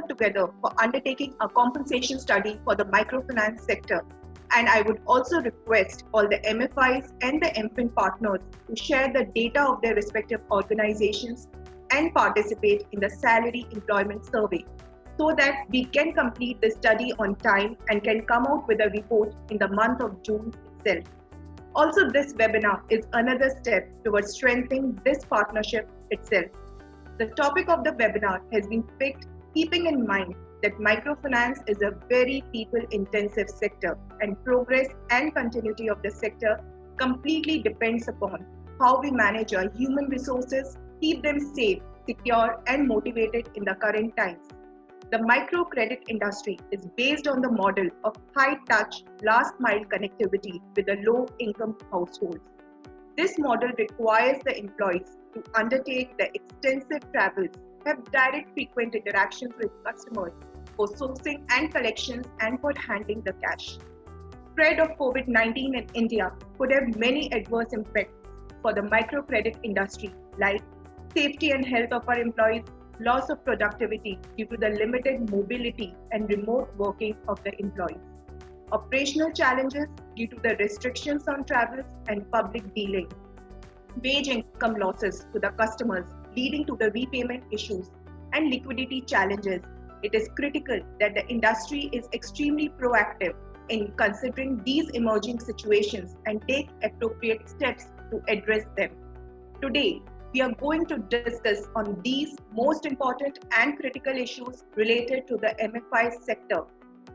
together for undertaking a compensation study for the microfinance sector. And I would also request all the MFIs and the MFIN partners to share the data of their respective organizations and participate in the salary employment survey so that we can complete the study on time and can come out with a report in the month of June itself. Also, this webinar is another step towards strengthening this partnership itself. The topic of the webinar has been picked keeping in mind that microfinance is a very people-intensive sector and progress and continuity of the sector completely depends upon how we manage our human resources, keep them safe, secure and motivated in the current times. The microcredit industry is based on the model of high-touch, last-mile connectivity with the low-income households. This model requires the employees to undertake the extensive travels, have direct frequent interactions with customers for sourcing and collections and for handling the cash. Spread of COVID-19 in India could have many adverse impacts for the microcredit industry like safety and health of our employees, loss of productivity due to the limited mobility and remote working of the employees, operational challenges due to the restrictions on travels and public dealing, wage income losses to the customers leading to the repayment issues and liquidity challenges. It is critical that the industry is extremely proactive in considering these emerging situations and take appropriate steps to address them. Today, we are going to discuss on these most important and critical issues related to the MFI sector.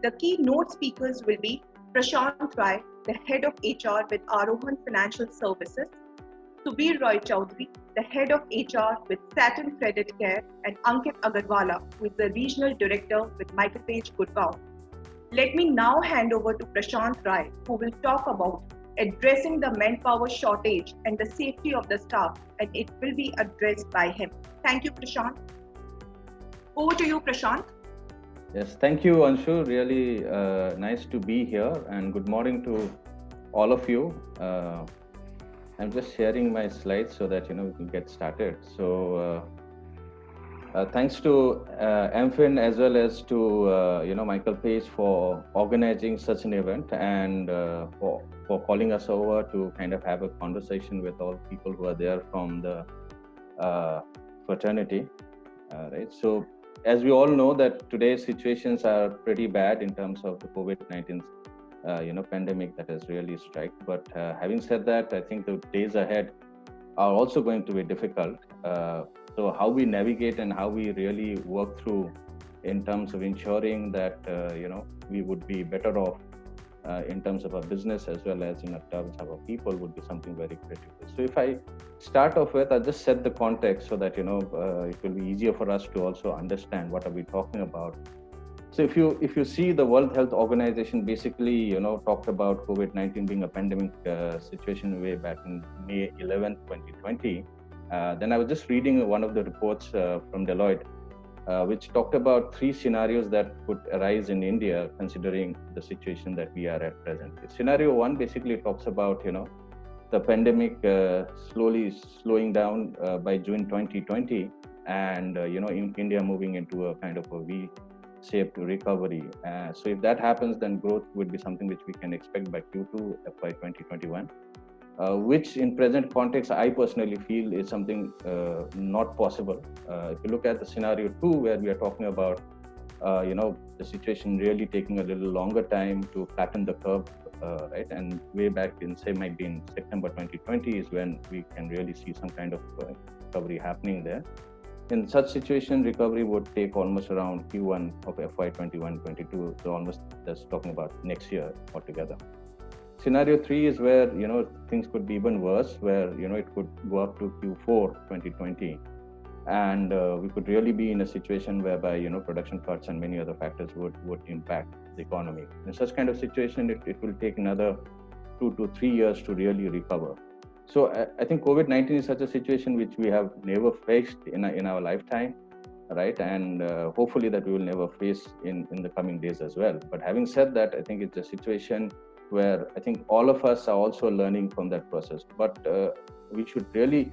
The keynote speakers will be Prashant Rai, the Head of HR with Arohan Financial Services, Subir Roy Chaudhary, the Head of HR with Satin Credit Care, and Ankit Agarwala, who is the Regional Director with Micropage Gurgaon. Let me now hand over to Prashant Rai, who will talk about addressing the manpower shortage and the safety of the staff, and it will be addressed by him. Thank you, Prashant. Over to you, Prashant. Yes, thank you, Anshu. Really nice to be here, and good morning to all of you. I'm just sharing my slides so that we can get started. So thanks to MFIN as well as to Michael Page for organizing such an event and for calling us over to kind of have a conversation with all people who are there from the fraternity. Right. So as we all know that today's situations are pretty bad in terms of the COVID-19 pandemic that has really struck. But having said that, I think the days ahead are also going to be difficult. So how we navigate and how we really work through in terms of ensuring that we would be better off in terms of our business as well as in terms of our people would be something very critical. So if I start off with, I'll just set the context so that it will be easier for us to also understand what are we talking about. So if you see, the World Health Organization basically talked about COVID-19 being a pandemic situation way back in May 11, 2020. Then I was just reading one of the reports from Deloitte, which talked about 3 scenarios that could arise in India considering the situation that we are at presently. Scenario 1 basically talks about the pandemic slowing down by June 2020, and in India moving into a kind of a V-shaped recovery. So if that happens, then growth would be something which we can expect by Q2 FY 2021. Which in present context, I personally feel is something not possible. If you look at the scenario 2, where we are talking about, the situation really taking a little longer time to flatten the curve, right? And way back in, say, might be in September 2020 is when we can really see some kind of recovery happening there. In such situation, recovery would take almost around Q1 of FY 21-22, so almost just talking about next year altogether. Scenario 3 is where things could be even worse, where it could go up to Q4 2020, and we could really be in a situation whereby production cuts and many other factors would impact the economy. In such kind of situation, it will take another 2 to 3 years to really recover. So I think COVID-19 is such a situation which we have never faced in our lifetime, right? And hopefully that we will never face in the coming days as well. But having said that, I think it's a situation where I think all of us are also learning from that process. But we should really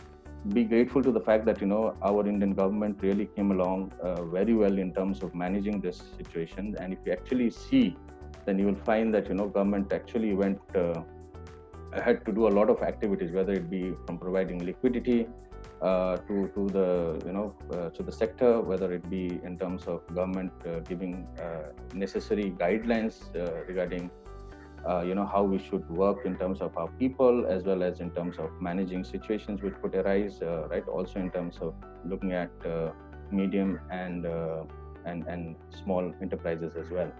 be grateful to the fact that our Indian government really came along very well in terms of managing this situation. And if you actually see, then you will find that government actually went ahead to do a lot of activities, whether it be from providing liquidity to the sector, whether it be in terms of government giving necessary guidelines regarding how we should work in terms of our people, as well as in terms of managing situations which could arise, right? Also in terms of looking at medium and small enterprises as well.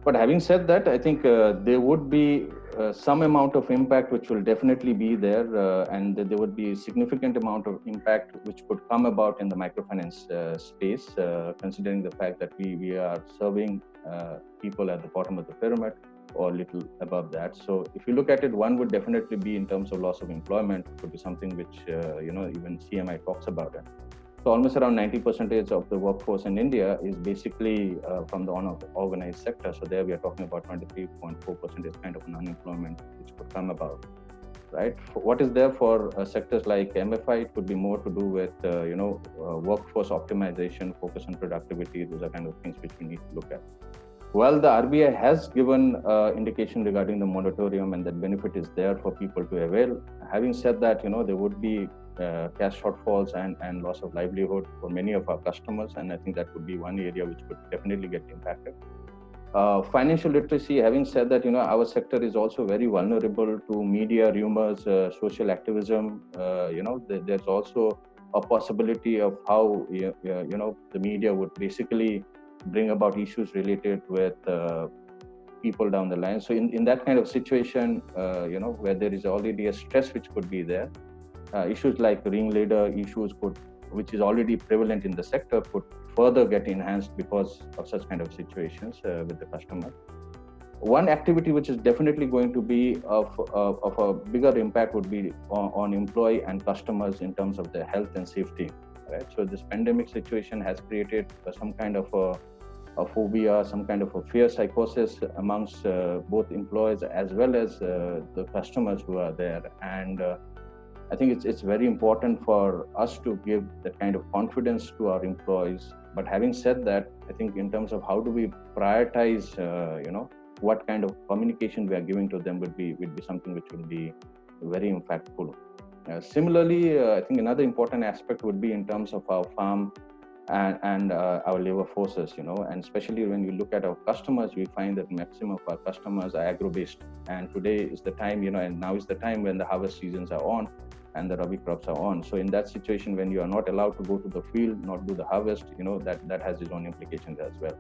But having said that, I think there would be some amount of impact which will definitely be there, and there would be a significant amount of impact which could come about in the microfinance space, considering the fact that we are serving people at the bottom of the pyramid or little above that. So if you look at it, one would definitely be in terms of loss of employment, could be something which even CMI talks about it. So almost around 90% of the workforce in India is basically from the unorganized sector. So there we are talking about 23.4% is kind of an unemployment which could come about, right? What is there for sectors like MFI? It could be more to do with workforce optimization, focus on productivity. Those are kind of things which we need to look at. Well, the RBI has given indication regarding the moratorium, and that benefit is there for people to avail. Having said that, there would be cash shortfalls and loss of livelihood for many of our customers, and I think that would be one area which could definitely get impacted. Financial literacy, having said that, our sector is also very vulnerable to media rumors, social activism. There's also a possibility of how the media would basically bring about issues related with people down the line. So in that kind of situation, where there is already a stress which could be there, issues like ringleader issues which is already prevalent in the sector, could further get enhanced because of such kind of situations with the customer. One activity which is definitely going to be of a bigger impact would be on employee and customers in terms of their health and safety. Right? So this pandemic situation has created some kind of a phobia, some kind of a fear psychosis amongst both employees as well as the customers who are there. And I think it's very important for us to give that kind of confidence to our employees. But having said that, I think in terms of how do we prioritize, what kind of communication we are giving to them would be something which will be very impactful. Similarly, I think another important aspect would be in terms of our farm and our labor forces, and especially when you look at our customers, we find that maximum of our customers are agro-based. And today is the time, and now is the time when the harvest seasons are on and the Rabi crops are on. So in that situation, when you are not allowed to go to the field, not do the harvest, that has its own implications as well.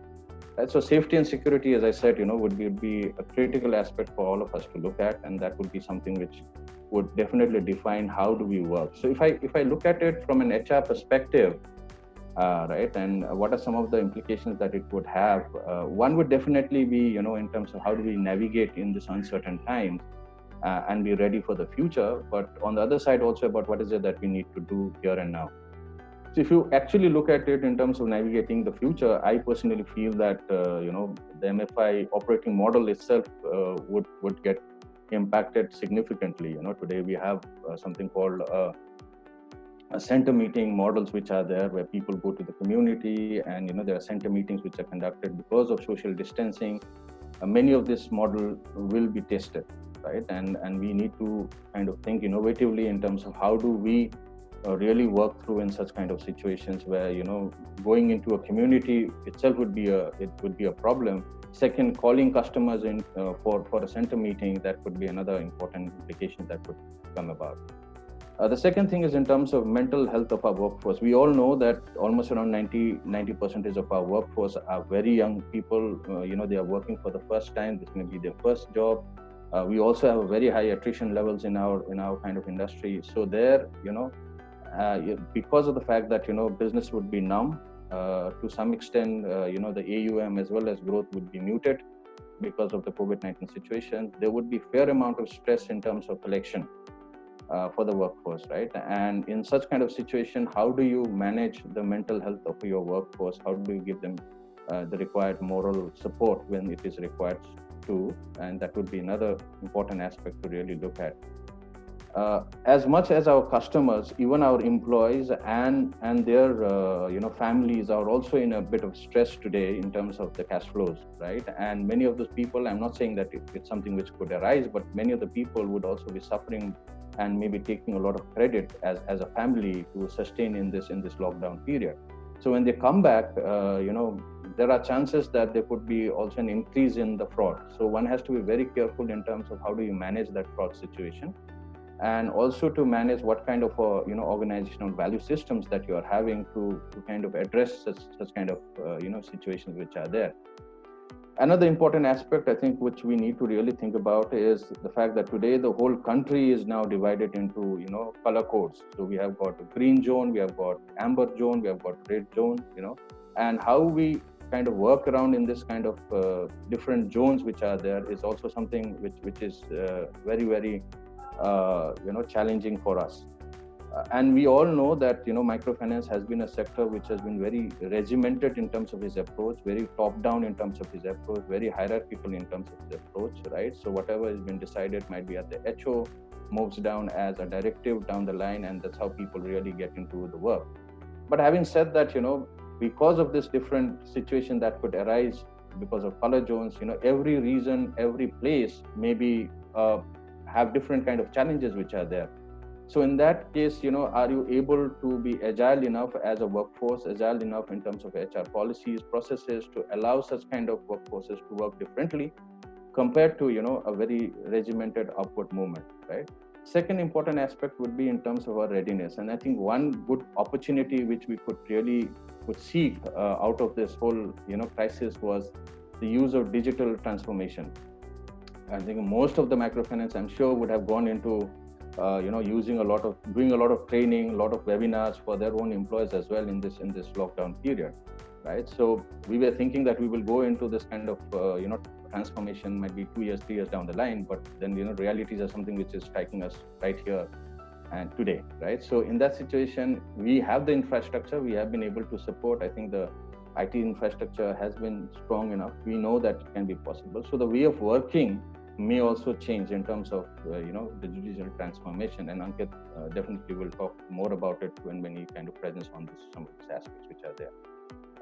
Right? So safety and security, as I said, would be a critical aspect for all of us to look at, and that would be something which would definitely define how do we work. So if I look at it from an HR perspective, right, and what are some of the implications that it would have? One would definitely be, in terms of how do we navigate in this uncertain times and be ready for the future. But on the other side, also about what is it that we need to do here and now. So if you actually look at it in terms of navigating the future, I personally feel that the MFI operating model itself would get impacted significantly. Today we have something called center meeting models which are there, where people go to the community, and there are center meetings which are conducted because of social distancing. Many of this model will be tested, right? And we need to kind of think innovatively in terms of how do we really work through in such kind of situations where going into a community itself would be a problem. Second, calling customers in for a center meeting, that could be another important implication that could come about. The second thing is in terms of mental health of our workforce. We all know that almost around 90% of our workforce are very young people. They are working for the first time. This may be their first job. We also have very high attrition levels in our kind of industry. So there, because of the fact that business would be numb to some extent, the AUM as well as growth would be muted because of the COVID-19 situation. There would be fair amount of stress in terms of collection for the workforce, right? And in such kind of situation, how do you manage the mental health of your workforce? How do you give them the required moral support when it is required to? And that would be another important aspect to really look at. as much as our customers, even our employees and their families are also in a bit of stress today in terms of the cash flows, right? And many of those people, I'm not saying that it's something which could arise, but many of the people would also be suffering and maybe taking a lot of credit as a family to sustain in this lockdown period. So when they come back, there are chances that there could be also an increase in the fraud. So one has to be very careful in terms of how do you manage that fraud situation, and also to manage what kind of organizational value systems that you are having to kind of address such kind of situations which are there. Another important aspect, I think, which we need to really think about is the fact that today the whole country is now divided into color codes. So we have got a green zone, we have got amber zone, we have got red zone, and how we kind of work around in this kind of different zones which are there is also something which is very, very challenging for us. And we all know that microfinance has been a sector which has been very regimented in terms of its approach, very top down in terms of its approach, very hierarchical in terms of its approach, right? So whatever has been decided might be at the HO, moves down as a directive down the line, and that's how people really get into the work. But having said that, because of this different situation that could arise because of color zones, every region, every place maybe have different kind of challenges which are there. So in that case, are you able to be agile enough as a workforce, agile enough in terms of HR policies, processes to allow such kind of workforces to work differently compared to, a very regimented upward movement, right? Second important aspect would be in terms of our readiness. And I think one good opportunity which we could seek out of this whole, crisis was the use of digital transformation. I think most of the microfinance, I'm sure, would have gone into doing a lot of training, a lot of webinars for their own employees as well in this lockdown period, right? So we were thinking that we will go into this kind of transformation might be 2 years, 3 years down the line, but then realities are something which is striking us right here and today, right? So in that situation, we have the infrastructure, we have been able to support. I think the IT infrastructure has been strong enough. We know that it can be possible. So the way of working may also change in terms of the digital transformation, and Ankit definitely will talk more about it when he kind of presents on some of these aspects which are there.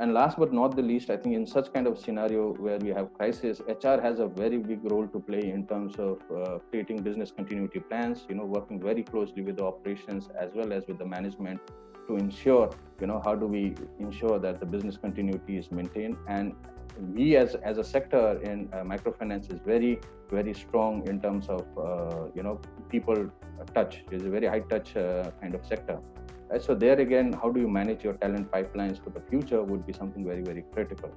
And last but not the least, I think in such kind of scenario where we have crisis, HR has a very big role to play in terms of creating business continuity plans, working very closely with the operations as well as with the management to ensure, how do we ensure that the business continuity is maintained. And we as a sector in microfinance is very, very strong in terms of, people touch. It's a very high touch kind of sector. Right? So there again, how do you manage your talent pipelines for the future would be something very, very critical.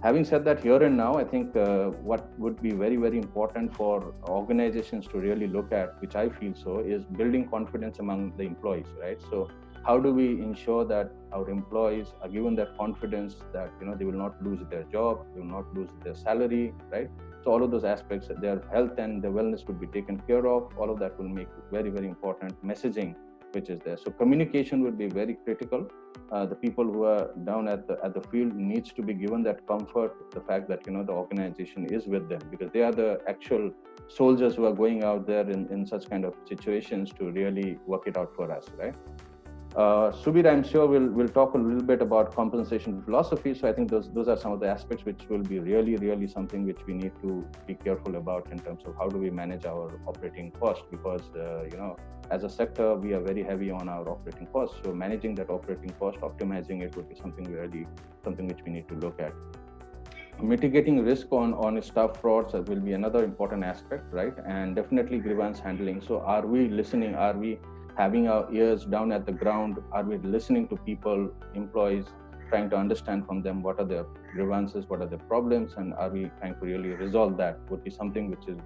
Having said that, here and now, I think what would be very, very important for organizations to really look at, which I feel so, is building confidence among the employees, right? So how do we ensure that our employees are given that confidence that they will not lose their job, they will not lose their salary, right? So all of those aspects, their health and their wellness would be taken care of. All of that will make very, very important messaging which is there. So communication would be very critical. The people who are down at the field needs to be given that comfort, the fact that the organization is with them, because they are the actual soldiers who are going out there in such kind of situations to really work it out for us, right? Subir, I'm sure we'll talk a little bit about compensation philosophy. So I think those are some of the aspects which will be really, really something which we need to be careful about in terms of how do we manage our operating cost, because as a sector we are very heavy on our operating costs. So managing that operating cost, optimizing it would be something which we need to look at. Mitigating risk on staff frauds will be another important aspect, right? And definitely grievance handling. So are we listening? Are we having our ears down at the ground? Are we listening to people, employees, trying to understand from them what are their grievances, what are their problems, and are we trying to really resolve that? Would be something which is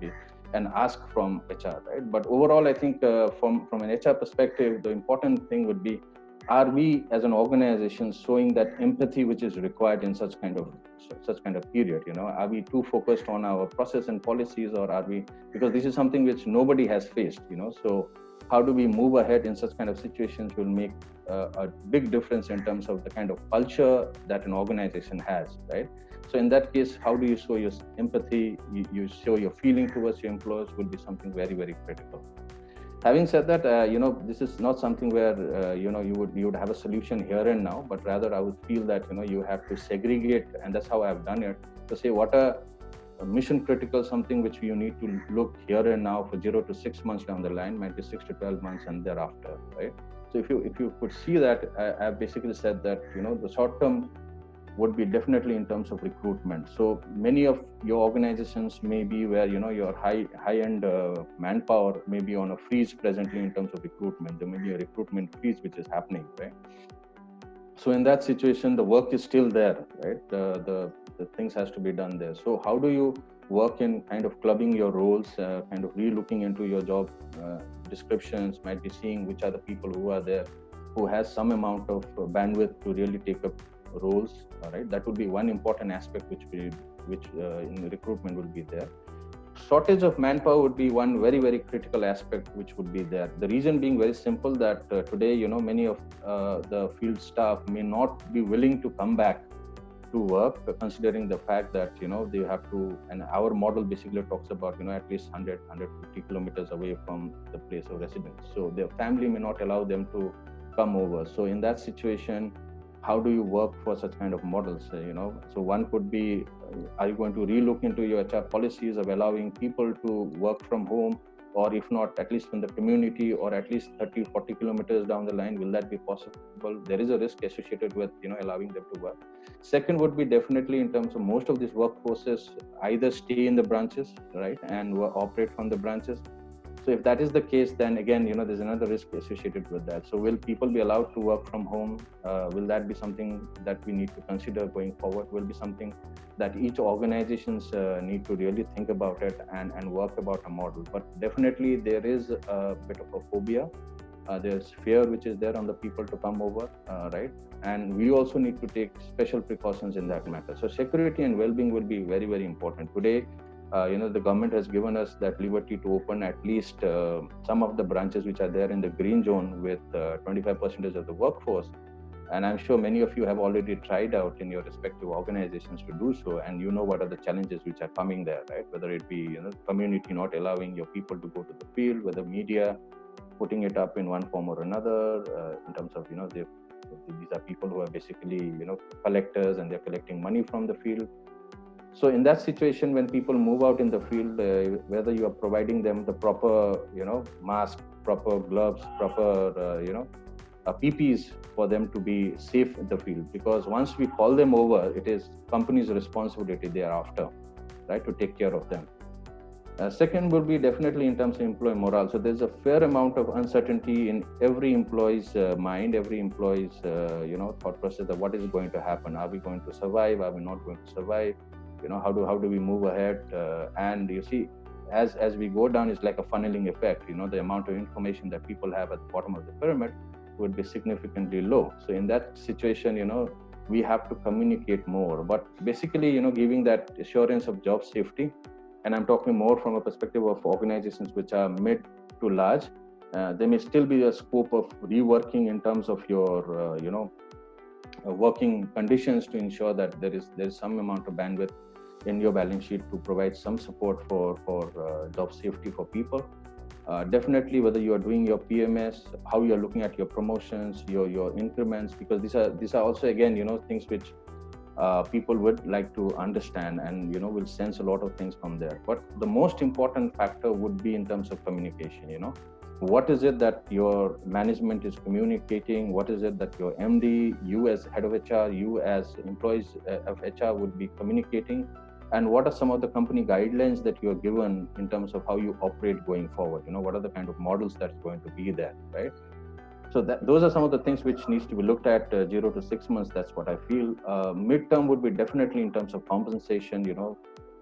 an ask from HR, right? But overall, I think from an HR perspective, the important thing would be, are we as an organization showing that empathy which is required in such kind of period? Are we too focused on our process and policies, or are we, because this is something which nobody has faced, so how do we move ahead in such kind of situations will make a big difference in terms of the kind of culture that an organization has, right? So in that case, how do you show your empathy, you show your feeling towards your employees would be something very, very critical. Having said that, this is not something where you would have a solution here and now, but rather I would feel that you have to segregate, and that's how I've done it, to say what a mission critical, something which you need to look here and now for 0 to 6 months down the line, might be 6 to 12 months and thereafter, right? So if you could see that, I've basically said that the short term would be definitely in terms of recruitment. So many of your organizations may be where your high end manpower may be on a freeze presently in terms of recruitment. There may be a recruitment freeze which is happening, right? So in that situation, the work is still there, right? The things has to be done there. So how do you work in kind of clubbing your roles, kind of re-looking into your job descriptions, might be seeing which are the people who are there, who has some amount of bandwidth to really take up roles, right? That would be one important aspect which in recruitment will be there. Shortage of manpower would be one very, very critical aspect which would be there. The reason being very simple, that today, many of the field staff may not be willing to come back to work, considering the fact that, they have to, and our model basically talks about, at least 150 kilometers away from the place of residence. So their family may not allow them to come over. So in that situation, how do you work for such kind of models? So one could be, are you going to relook into your HR policies of allowing people to work from home, or if not, at least in the community, or at least 30-40 kilometers down the line? Will that be possible? There is a risk associated with allowing them to work. Second would be definitely in terms of most of these workforces either stay in the branches, right, and operate from the branches. So if that is the case, then again, there's another risk associated with that. So will people be allowed to work from home? Will that be something that we need to consider going forward? Will be something that each organizations need to really think about it and work about a model. But definitely there is a bit of a phobia. There's fear which is there on the people to come over, right? And we also need to take special precautions in that matter. So security and well-being will be very, very important. Today, the government has given us that liberty to open at least some of the branches which are there in the green zone with 25% of the workforce. And I'm sure many of you have already tried out in your respective organizations to do so. And what are the challenges which are coming there, right? Whether it be, community not allowing your people to go to the field, whether media putting it up in one form or another, in terms of, these are people who are basically, collectors, and they're collecting money from the field. So in that situation, when people move out in the field, whether you are providing them the proper, mask, proper gloves, proper, PPs for them to be safe in the field. Because once we call them over, it is company's responsibility thereafter, right, to take care of them. Second will be definitely in terms of employee morale. So there's a fair amount of uncertainty in every employee's mind, every employee's, thought process of what is going to happen. Are we going to survive? Are we not going to survive? How do we move ahead? And you see, as we go down, it's like a funneling effect. The amount of information that people have at the bottom of the pyramid would be significantly low. So in that situation, we have to communicate more. But basically, giving that assurance of job safety, and I'm talking more from a perspective of organizations which are mid to large, there may still be a scope of reworking in terms of your, working conditions to ensure that there is some amount of bandwidth in your balance sheet to provide some support for job safety for people. Definitely, whether you are doing your PMS, how you are looking at your promotions, your increments, because these are also, again, things which people would like to understand, and will sense a lot of things from there. But the most important factor would be in terms of communication. What is it that your management is communicating? What is it that your MD, you as head of HR, you as employees of HR would be communicating? And what are some of the company guidelines that you are given in terms of how you operate going forward? What are the kind of models that's going to be there, right? So those are some of the things which needs to be looked at 0 to 6 months. That's what I feel. Midterm would be definitely in terms of compensation.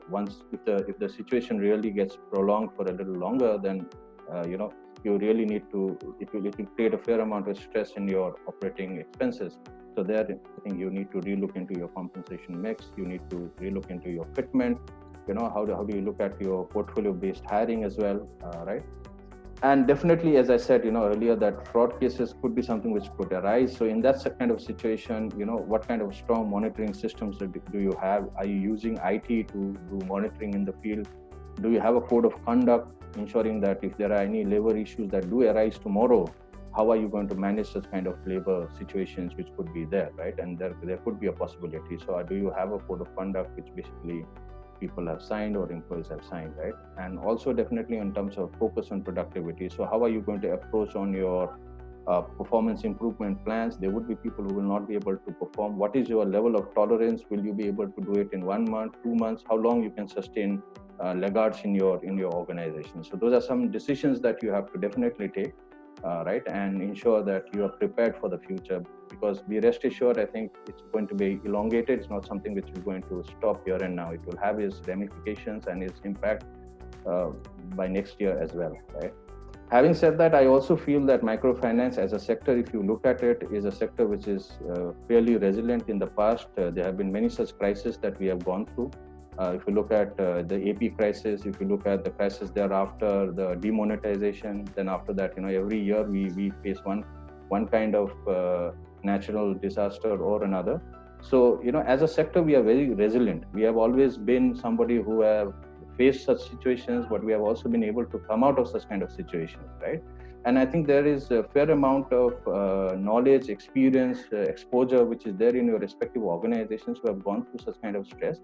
Once if the situation really gets prolonged for a little longer, then you really need to. It will create a fair amount of stress in your operating expenses. So there, I think you need to relook into your compensation mix. You need to relook into your fitment. How do you look at your portfolio-based hiring as well, right? And definitely, as I said, earlier, that fraud cases could be something which could arise. So in that kind of situation, what kind of strong monitoring systems do you have? Are you using IT to do monitoring in the field? Do you have a code of conduct ensuring that if there are any labor issues that do arise tomorrow, how are you going to manage such kind of labor situations which could be there, right? And there could be a possibility. So do you have a code of conduct which basically people have signed or employees have signed, right? And also definitely in terms of focus on productivity. So how are you going to approach on your performance improvement plans? There would be people who will not be able to perform. What is your level of tolerance? Will you be able to do it in 1 month, 2 months? How long you can sustain laggards in your organization? So those are some decisions that you have to definitely take, right, and ensure that you are prepared for the future. Because be rest assured, I think it's going to be elongated. It's not something which is going to stop here and now. It will have its ramifications and its impact by next year as well, right? Having said that, I also feel that microfinance as a sector, if you look at it, is a sector which is fairly resilient in the past. There have been many such crises that we have gone through. If you look at the AP crisis, if you look at the crisis thereafter, the demonetization, then after that, every year we face one kind of natural disaster or another. So, as a sector, we are very resilient. We have always been somebody who have faced such situations, but we have also been able to come out of such kind of situations, right? And I think there is a fair amount of knowledge, experience, exposure, which is there in your respective organizations who have gone through such kind of stress.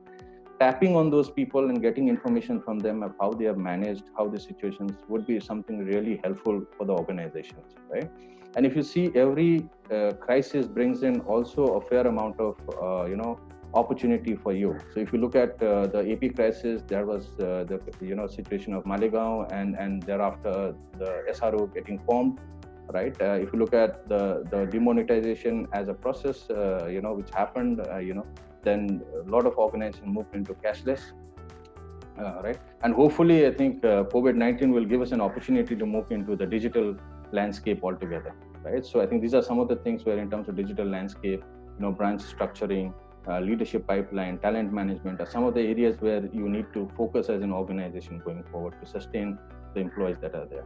Tapping on those people and getting information from them of how they have managed, how the situations would be something really helpful for the organizations, right? And if you see, every crisis brings in also a fair amount of, opportunity for you. So if you look at the AP crisis, there was the situation of Malegaon and thereafter the SRO getting formed, right? If you look at the demonetization as a process, which happened, then a lot of organizations moved into cashless, right? And hopefully, I think COVID-19 will give us an opportunity to move into the digital landscape altogether, right? So I think these are some of the things where in terms of digital landscape, branch structuring, leadership pipeline, talent management are some of the areas where you need to focus as an organization going forward to sustain the employees that are there.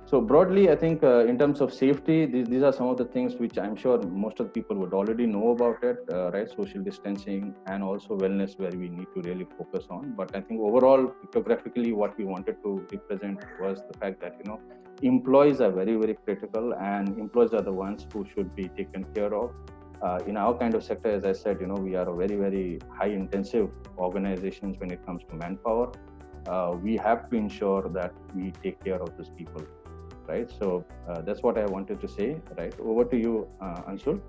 So broadly, I think in terms of safety, these are some of the things which I'm sure most of the people would already know about it, right? Social distancing and also wellness, where we need to really focus on. But I think overall, pictographically, what we wanted to represent was the fact that, employees are very, very critical, and employees are the ones who should be taken care of. In our kind of sector, as I said, we are a very, very high intensive organizations when it comes to manpower. We have to ensure that we take care of these people, right? So that's what I wanted to say, right? Over to you, Anshul.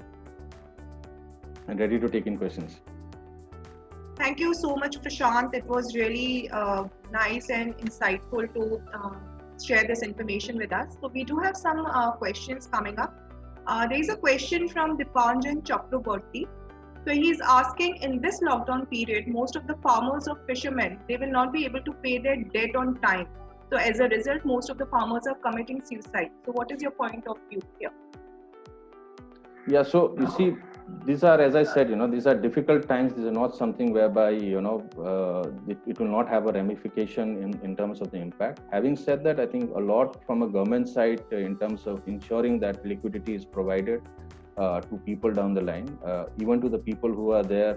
I'm ready to take in questions. Thank you so much, Prashant. It was really nice and insightful to share this information with us. So we do have some questions coming up. There is a question from Dipanjan Chakraborty. So he is asking, in this lockdown period, most of the farmers or fishermen, they will not be able to pay their debt on time. So as a result, most of the farmers are committing suicide. So what is your point of view here? Yeah, so you see, these are, as I said, these are difficult times. These are not something whereby, it will not have a ramification in terms of the impact. Having said that, I think a lot from a government side in terms of ensuring that liquidity is provided to people down the line, even to the people who are there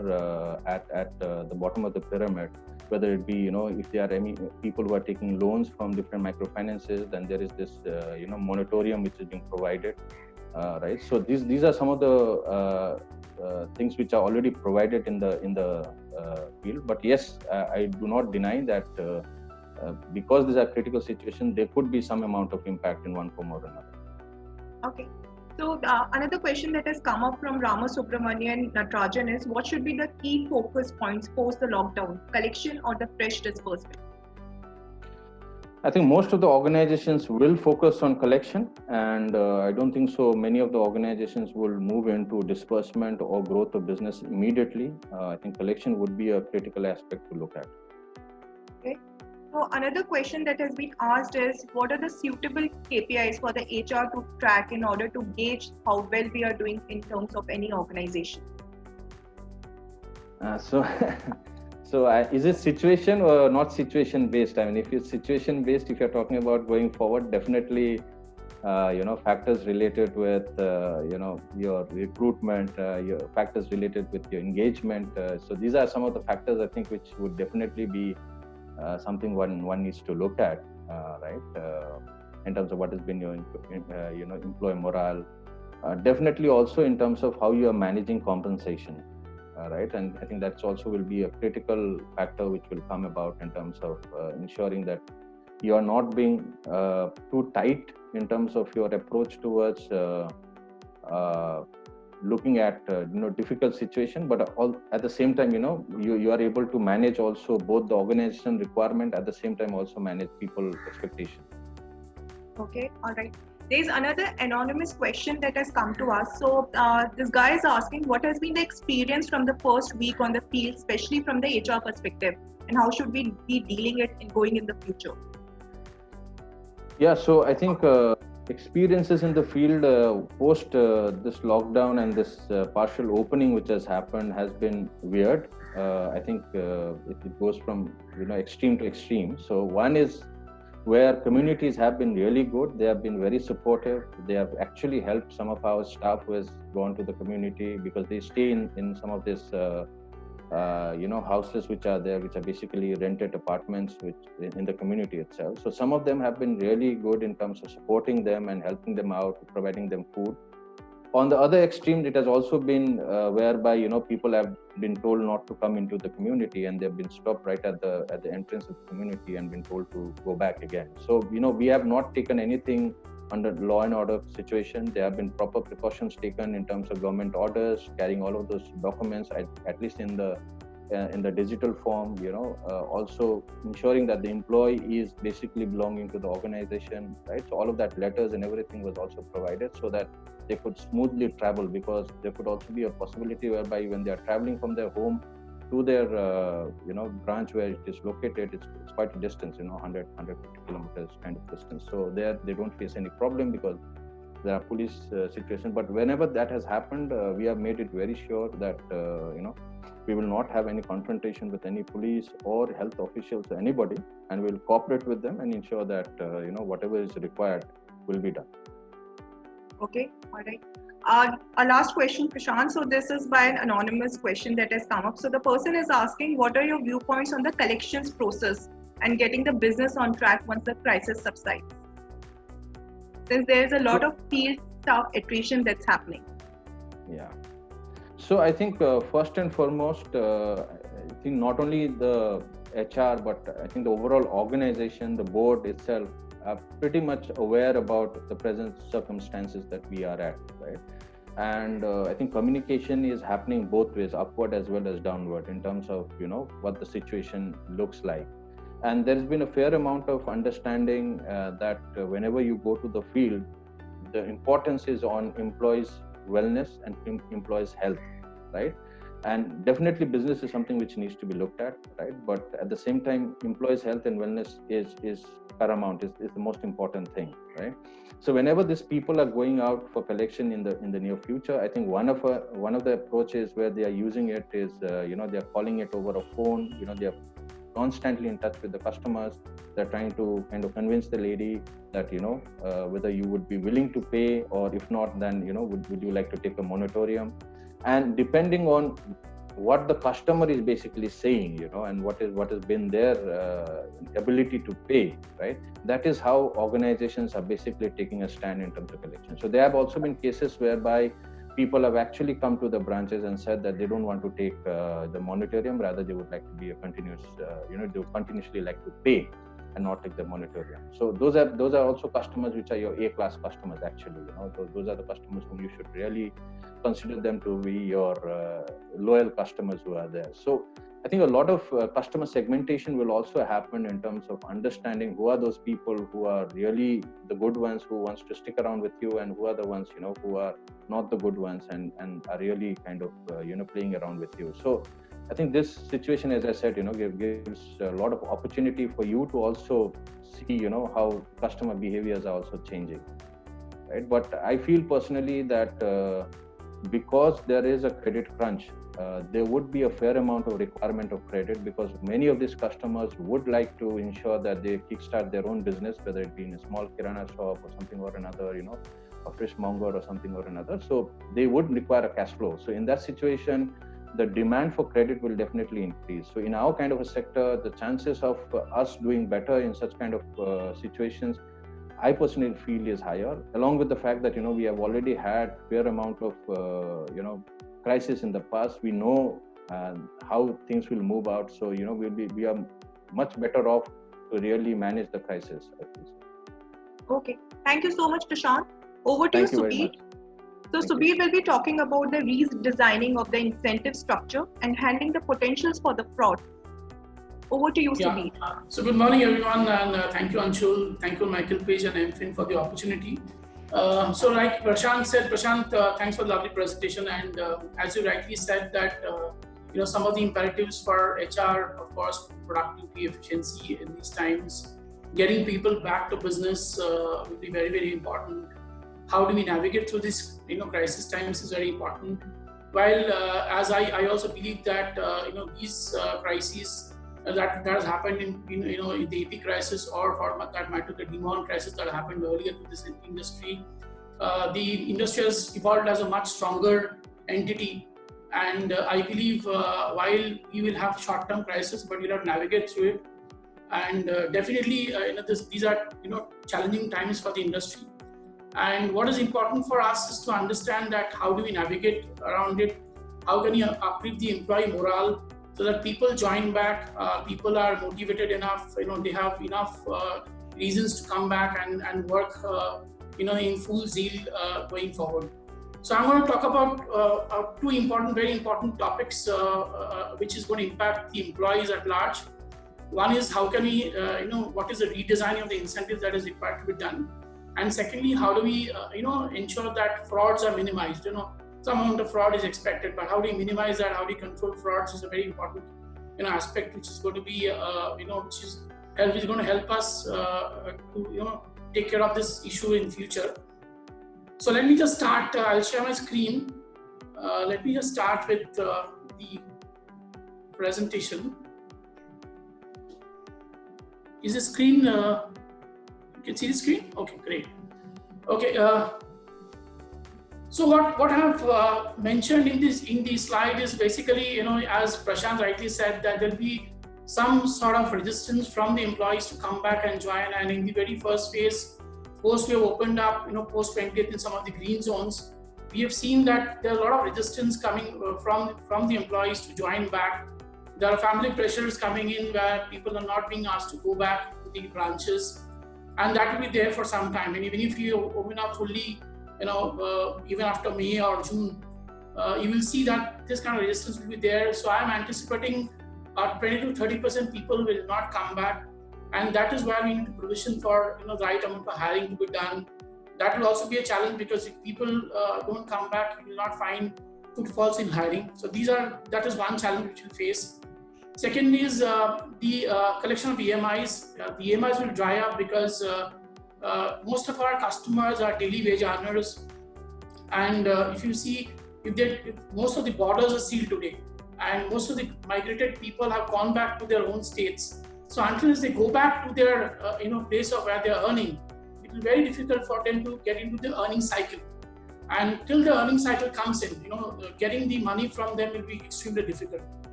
at the bottom of the pyramid, whether it be, if there are any people who are taking loans from different microfinances, then there is this, moratorium which is being provided. Right. So these are some of the things which are already provided in the field. But yes, I do not deny that because these are critical situations, there could be some amount of impact in one form or another. Okay. So another question that has come up from Rama Subramanian Natarajan is, what should be the key focus points post the lockdown, collection or the fresh disbursement? I think most of the organizations will focus on collection, and I don't think so many of the organizations will move into disbursement or growth of business immediately. I think collection would be a critical aspect to look at. Okay. So another question that has been asked is, what are the suitable KPIs for the HR to track in order to gauge how well we are doing in terms of any organization? So is it situation or not situation based? I mean, if it's situation based, if you're talking about going forward, definitely, factors related with, your recruitment, your factors related with your engagement. So these are some of the factors I think which would definitely be something one needs to look at, right? In terms of what has been your employee morale. Definitely also in terms of how you are managing compensation, right? And I think that's also will be a critical factor which will come about in terms of ensuring that you are not being too tight in terms of your approach towards looking at difficult situation, but all at the same time you are able to manage also both the organization requirement, at the same time also manage people expectation. Okay, all right. There's another anonymous question that has come to us. So this guy is asking, what has been the experience from the first week on the field, especially from the HR perspective, and how should we be dealing it in going in the future? Yeah, so I think experiences in the field post this lockdown and this partial opening which has happened has been weird. I think it goes from extreme to extreme. So one is where communities have been really good. They have been very supportive. They have actually helped some of our staff who has gone to the community, because they stay in some of this houses which are there, which are basically rented apartments which in the community itself. So some of them have been really good in terms of supporting them and helping them out, providing them food. On the other extreme, it has also been whereby people have been told not to come into the community, and they've been stopped right at the entrance of the community and been told to go back again. So we have not taken anything under law and order situation. There have been proper precautions taken in terms of government orders, carrying all of those documents at least in the digital form. Also ensuring that the employee is basically belonging to the organization, right? So all of that, letters and everything was also provided so that they could smoothly travel, because there could also be a possibility whereby when they are traveling from their home to their branch where it is located, it's quite a distance, 150 kilometers kind of distance. So there they don't face any problem because there are police situation. But whenever that has happened, we have made it very sure that we will not have any confrontation with any police or health officials or anybody, and we'll cooperate with them and ensure that whatever is required will be done. Okay, all right. Our last question, Prashant. So this is by an anonymous question that has come up. So the person is asking, what are your viewpoints on the collections process and getting the business on track once the crisis subsides? Since there is a lot of field staff attrition that's happening. Yeah. So I think first and foremost, I think not only the HR, but I think the overall organization, the board itself, are pretty much aware about the present circumstances that we are at, right? And I think communication is happening both ways, upward as well as downward, in terms of what the situation looks like. And there's been a fair amount of understanding that whenever you go to the field, the importance is on employees' wellness and employees' health, right? And definitely business is something which needs to be looked at, right? But at the same time, employees' health and wellness is paramount, is the most important thing, right? So whenever these people are going out for collection in the near future, I think one of the approaches where they are using it is they are calling it over a phone. They are constantly in touch with the customers. They're trying to kind of convince the lady that whether you would be willing to pay, or if not, then would you like to take a moratorium. And depending on what the customer is basically saying, and what has been their ability to pay, right? That is how organizations are basically taking a stand in terms of collection. So there have also been cases whereby people have actually come to the branches and said that they don't want to take the moratorium, rather they would like to be a continuous, they would continuously like to pay and not take the moratorium. So those are also customers which are your A-class customers actually. Those are the customers whom you should really consider them to be your loyal customers who are there. So I think a lot of customer segmentation will also happen in terms of understanding who are those people who are really the good ones, who wants to stick around with you, and who are the ones who are not the good ones and are really kind of playing around with you. So I think this situation, as I said, gives a lot of opportunity for you to also see, how customer behaviors are also changing, right? But I feel personally that because there is a credit crunch, there would be a fair amount of requirement of credit, because many of these customers would like to ensure that they kickstart their own business, whether it be in a small kirana shop or something or another, a fish monger or something or another. So they would require a cash flow. So in that situation, the demand for credit will definitely increase. So in our kind of a sector, the chances of us doing better in such kind of situations, I personally feel is higher, along with the fact that, we have already had fair amount of, crisis in the past. We know how things will move out. So, we are much better off to really manage the crisis, I think so. Okay. Thank you so much, Prashant. Over to Thank you, you very Subir. much. So Subir will be talking about the redesigning of the incentive structure and handling the potentials for the fraud. Over to you, Subir. So good morning, everyone, and thank you, Anshul. Thank you, Michael Page and MFin for the opportunity. So like Prashant said, thanks for the lovely presentation. And as you rightly said that, some of the imperatives for HR, of course, productivity, efficiency in these times, getting people back to business will be very, very important. How do we navigate through this, crisis times is very important. While as I also believe that, these crises that has happened in the AP crisis, or for that matter, the Demon crisis that happened earlier to this industry, the industry has evolved as a much stronger entity. And I believe while we will have short-term crisis, but we'll have to navigate through it. And definitely, these are challenging times for the industry. And what is important for us is to understand that how do we navigate around it? How can you uplift the employee morale so that people join back? People are motivated enough. They have enough reasons to come back and work. In full zeal going forward. So I'm going to talk about two very important topics, which is going to impact the employees at large. One is how can we, what is the redesigning of the incentives that is required to be done, and secondly, how do we, ensure that frauds are minimized. Some amount of fraud is expected, but how do we minimize that? How do we control frauds is a very important, aspect which is going to be, which is going to help us to, take care of this issue in future. So let me just start. I'll share my screen. Let me just start with the presentation. Is the screen? You can see the screen? Okay, great. Okay. So what I have mentioned in the slide is basically, as Prashant rightly said, that there'll be some sort of resistance from the employees to come back and join. And in the very first phase, post we have opened up, post 20th in some of the green zones, we have seen that there are a lot of resistance coming from the employees to join back. There are family pressures coming in where people are not being asked to go back to the branches, and that will be there for some time. And even if you open up fully, even after May or June, you will see that this kind of resistance will be there. So I'm anticipating 20 to 30% people will not come back, and that is why we need to provision for the right amount of hiring to be done. That will also be a challenge, because if people don't come back, you will not find footfalls in hiring. So that is one challenge which we'll face. Second is the collection of EMIs. The EMIs will dry up because most of our customers are daily wage earners, and if you see, if most of the borders are sealed today, and most of the migrated people have gone back to their own states. So until they go back to their place of where they are earning, it will be very difficult for them to get into the earning cycle. And till the earning cycle comes in, getting the money from them will be extremely difficult.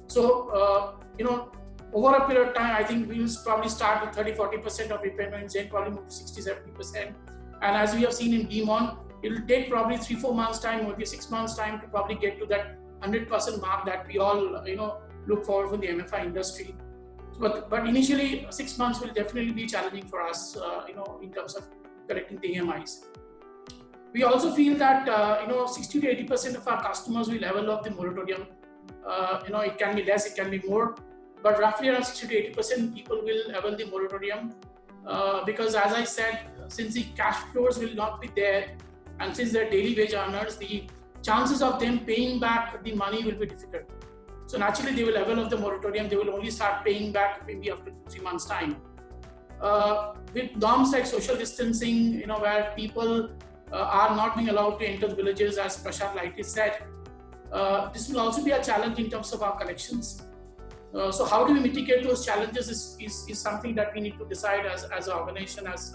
So over a period of time, I think we will probably start with 30-40% of repayments, then probably move to 60-70%. And as we have seen in Demon, it will take probably 3-4 months time, maybe 6 months time to probably get to that 100% mark that we all look forward for the MFI industry. But initially 6 months will definitely be challenging for us in terms of collecting the EMIs. We also feel that 60 to 80% of our customers will level up the moratorium. It can be less, it can be more, but roughly around 60 to 80% people will level the moratorium because, as I said, since the cash flows will not be there, and since they're daily wage earners, the chances of them paying back the money will be difficult. So naturally, they will level off the moratorium. They will only start paying back maybe after 2-3 months' time. With norms like social distancing, where people are not being allowed to enter the villages, as Prashant rightly said, this will also be a challenge in terms of our collections. So how do we mitigate those challenges is something that we need to decide as an organization, as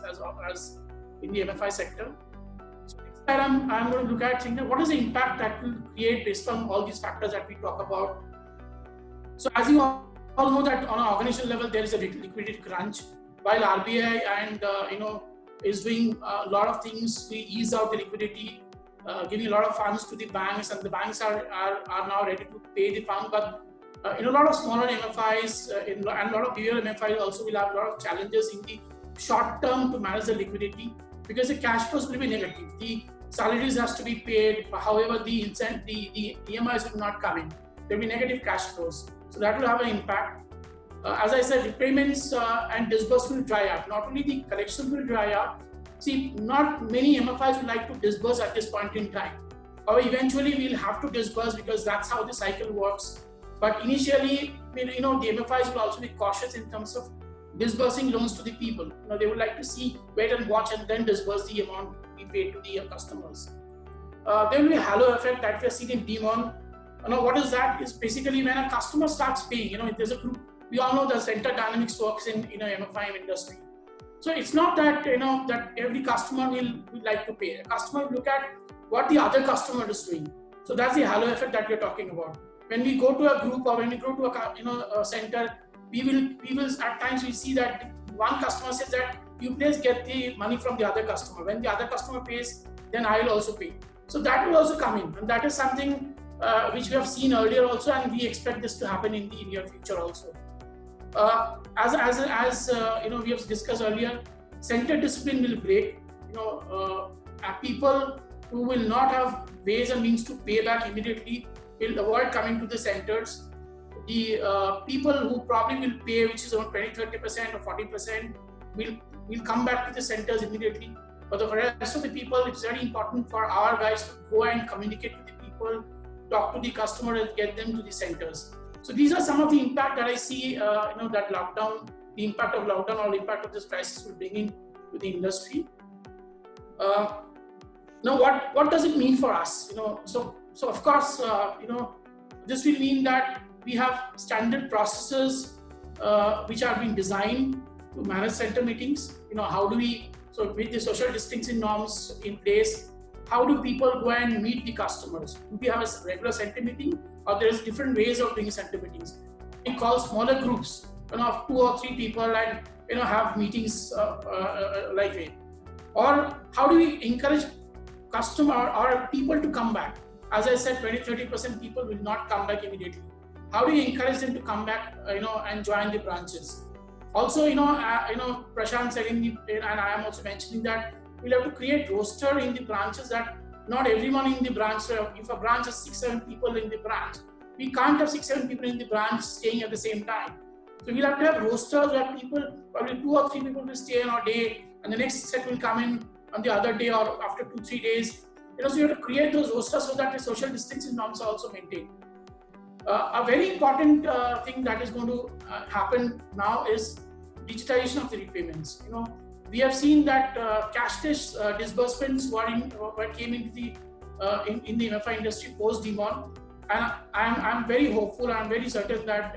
in the MFI sector. So next I'm going to look at saying that what is the impact that will create based on all these factors that we talk about. So as you all know that on an organizational level, there is a liquidity crunch, while RBI and is doing a lot of things to ease out the liquidity, giving a lot of funds to the banks, and the banks are now ready to pay the funds. But a lot of smaller MFIs and a lot of bigger MFIs also will have a lot of challenges in the short term to manage the liquidity, because the cash flows will be negative. The salaries has to be paid, however the EMIs will not come in. There will be negative cash flows. So that will have an impact. As I said, repayments and disbursement will dry up. Not only the collections will dry up. See, not many MFIs would like to disburse at this point in time. However, eventually we'll have to disburse because that's how the cycle works. But initially, the MFIs will also be cautious in terms of disbursing loans to the people. They would like to see, wait and watch, and then disburse the amount we pay to the customers. There will be a halo effect that we are seeing in Demon. What is that? Is basically when a customer starts paying. If there's a group, we all know the center dynamics works in MFI industry. So it's not that that every customer will like to pay. A customer will look at what the other customer is doing. So that's the halo effect that we're talking about. When we go to a group or when we go to a center, we will at times we see that one customer says that you please get the money from the other customer. When the other customer pays, then I will also pay. So that will also come in, and that is something which we have seen earlier also, and we expect this to happen in the near future also. As we have discussed earlier, center discipline will break. People who will not have ways and means to pay back immediately will avoid coming to the centers. The people who probably will pay, which is around 20-30% or 40%, will come back to the centers immediately. But the rest of the people, it's very important for our guys to go and communicate with the people, talk to the customer, and get them to the centers. So these are some of the impact that I see. That lockdown, the impact of lockdown or the impact of this crisis will bring in to the industry. Now, what does it mean for us? So of course, this will mean that we have standard processes which are being designed to manage center meetings. How do we? So with the social distancing norms in place, how do people go and meet the customers? Do we have a regular center meeting, or there's different ways of doing center meetings? We call smaller groups, of 2 or 3 people, and have meetings like that. Or how do we encourage customer or people to come back? As I said, 20-30% people will not come back immediately. How do you encourage them to come back, and join the branches? Also, Prashant said and I am also mentioning that we'll have to create roster in the branches, that not everyone in the branch. So if a branch has 6-7 people in the branch, we can't have 6-7 people in the branch staying at the same time. So we'll have to have rosters where people, probably 2 or 3 people will stay on a day, and the next set will come in on the other day or after 2-3 days. So you have to create those rosters so that the social distancing norms are also maintained. A very important thing that is going to happen now is digitization of the repayments. We have seen that cashless disbursements came into the in the MFI industry post Demon, and I'm very hopeful. I'm very certain that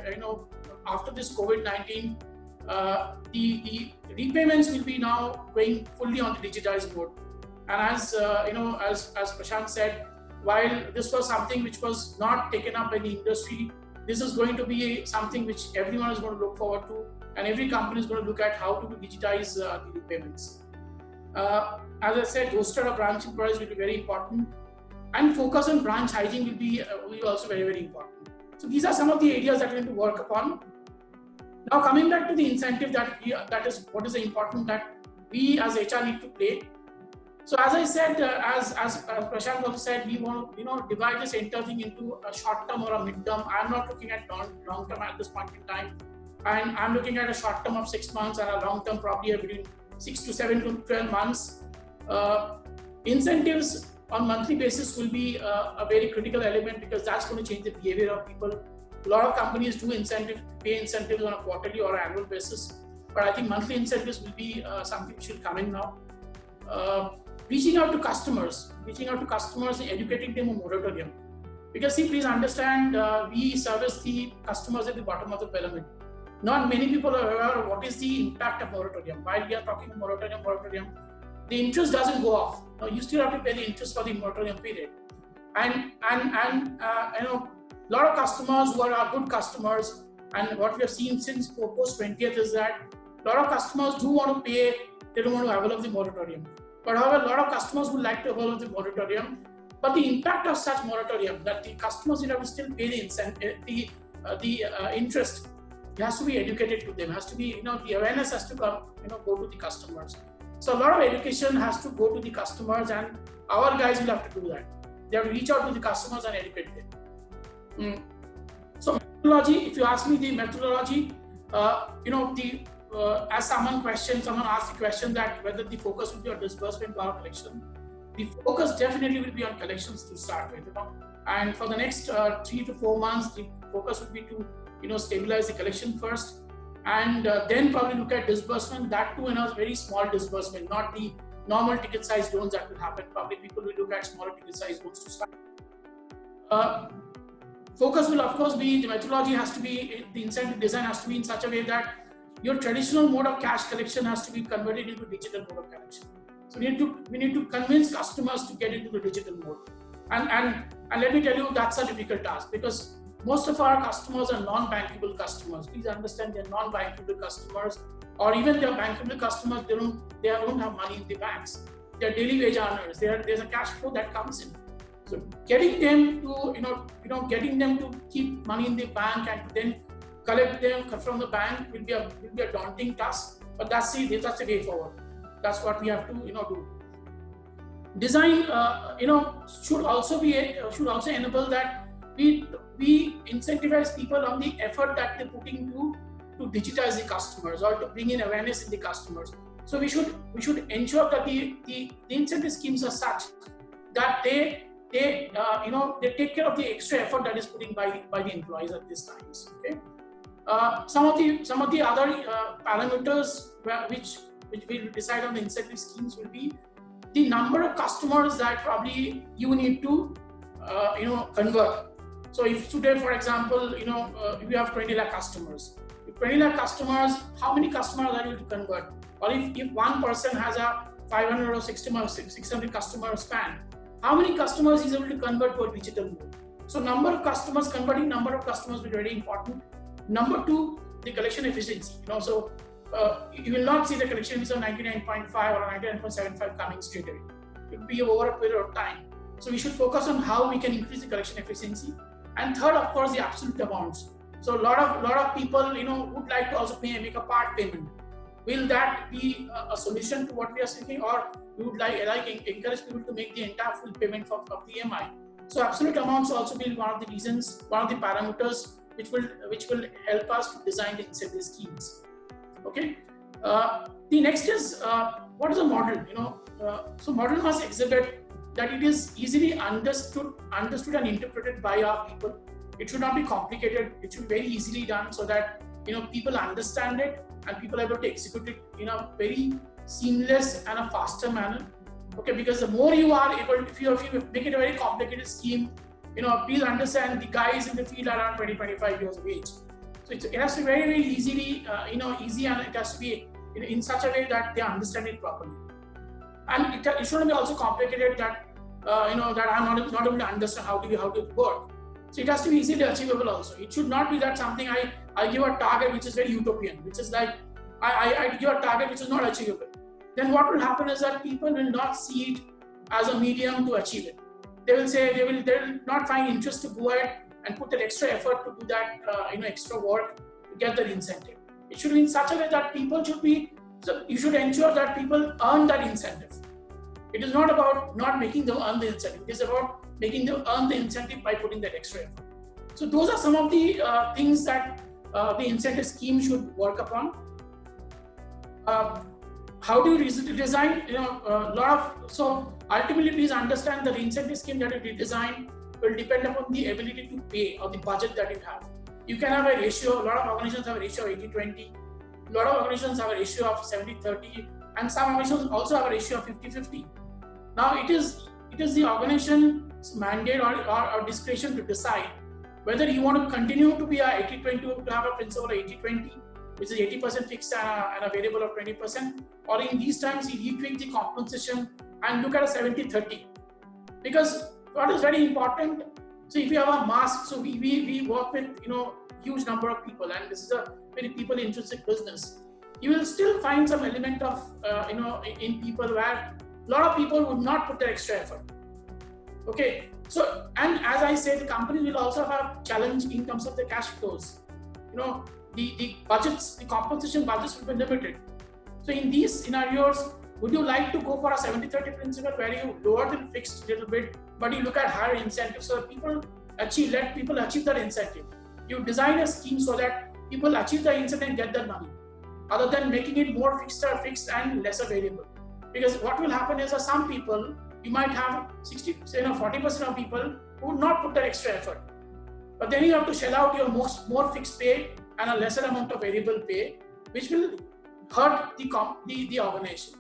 after this COVID-19, the repayments will be now going fully on the digitized mode. And as Prashant said, while this was something which was not taken up by the industry, this is going to be something which everyone is going to look forward to, and every company is going to look at how to digitize the repayments. As I said, roster of branch employees will be very important, and focus on branch hygiene will be also very, very important. So these are some of the areas that we're going to work upon. Now, coming back to the incentive, that is what is important that we as HR need to play. So as I said, as Prashant also said, we want to divide this entire thing into a short term or a mid term. I'm not looking at long term at this point in time, and I'm looking at a short term of 6 months and a long term probably between 6 to 7 to 12 months. Incentives on monthly basis will be a very critical element, because that's going to change the behavior of people. A lot of companies do pay incentives on a quarterly or annual basis, but I think monthly incentives will be something which will come in now. Reaching out to customers and educating them on moratorium. Because see, please understand, we service the customers at the bottom of the pyramid. Not many people are aware of what is the impact of moratorium. While we are talking moratorium, the interest doesn't go off. you still have to pay the interest for the moratorium period. And a lot of customers who are our good customers, and what we have seen since post 20th is that a lot of customers do want to pay, they don't want to avail of the moratorium. But however, a lot of customers would like to avail of the moratorium, but the impact of such moratorium, that the customers will have to still pay the interest, it has to be educated to them, has to be, the awareness has to come, go to the customers. So a lot of education has to go to the customers, and our guys will have to do that. They have to reach out to the customers and educate them. So methodology, if you ask me the methodology, as someone asked the question that whether the focus will be on disbursement or collection. The focus definitely will be on collections to start with, and for the next 3 to 4 months, the focus will be to stabilize the collection first, and then probably look at disbursement. That too, a very small disbursement, not the normal ticket size loans that will happen. Probably people will look at smaller ticket size loans to start. Focus will of course be, the methodology has to be, the incentive design has to be in such a way that your traditional mode of cash collection has to be converted into digital mode of collection. So we need to convince customers to get into the digital mode. And let me tell you, that's a difficult task, because most of our customers are non-bankable customers. Please understand, they're non-bankable customers, or even they're bankable customers, they don't have money in the banks. They're daily wage earners. There's a cash flow that comes in. So getting them to keep money in the bank and to then collect them from the bank will be a daunting task. But that's the way forward. That's what we have to do. Design should also enable that we incentivize people on the effort that they're putting to digitize the customers or to bring in awareness in the customers. So we should ensure that the incentive schemes are such that they take care of the extra effort that is put in by the employees at these times. Okay. Some of the other parameters which will decide on the incentive schemes will be the number of customers that probably you need to convert. So if today, for example, if you have 20 lakh customers, if 20 lakh customers, how many customers are you to convert? Or if one person has a 500 or 600 customer span, how many customers is able to convert to a digital mode? So converting number of customers will be very important. Number two, the collection efficiency. So you will not see the collection efficiency of 99.5 or 99.75 coming straight away. It will be over a period of time. So we should focus on how we can increase the collection efficiency. And third, of course, the absolute amounts. So a lot of people, would like to also make a part payment. Will that be a solution to what we are seeking, or we would like encourage people to make the entire full payment of the EMI? So absolute amounts also be one of the reasons, one of the parameters which will help us to design the incentive schemes. Okay. The next is what is a model? So model must exhibit that it is easily understood and interpreted by our people. It should not be complicated. It should be very easily done so that people understand it and people are able to execute it in a very seamless and a faster manner. Okay, because the more you are able, if you make it a very complicated scheme, please understand the guys in the field are around 20-25 years of age. So it has to be very, very easily, easy, and it has to be in such a way that they understand it properly. And it shouldn't be also complicated that that I'm not able to understand how to work. So it has to be easily achievable also. It should not be that something I give a target which is very utopian, which is like I give a target which is not achievable. Then what will happen is that people will not see it as a medium to achieve it. They will say they will not find interest to go ahead and put that extra effort to do that extra work to get that incentive. It should be in such a way that you should ensure that people earn that incentive. It is not about not making them earn the incentive. It is about making them earn the incentive by putting that extra effort. So those are some of the things that the incentive scheme should work upon. How do you design? So ultimately, please understand that the incentive scheme that you design will depend upon the ability to pay or the budget that you have. You can have a ratio. A lot of organizations have a ratio of 80-20. A lot of organizations have a ratio of 70-30, and some organizations also have a ratio of 50-50. Now it is the organization's mandate or discretion to decide whether you want to continue to be a 80-20, to have a principle of 80-20, which is 80% fixed and a variable of 20%, or in these times you tweak the compensation and look at a 70-30. Because what is very important, so if you have a mass, so we work with huge number of people, and this is a very people intrinsic business. You will still find some element of in people where a lot of people would not put their extra effort. Okay, so, and as I said, the company will also have challenge in terms of the cash flows. The budgets, the compensation budgets will be limited. So in these scenarios, would you like to go for a 70-30 principle where you lower the fixed a little bit, but you look at higher incentives so that let people achieve that incentive? You design a scheme so that people achieve the incentive and get that money, other than making it more fixed and lesser variable. Because what will happen is some people, you might have 40% of people who would not put their extra effort. But then you have to shell out your more fixed pay and a lesser amount of variable pay, which will hurt the organization.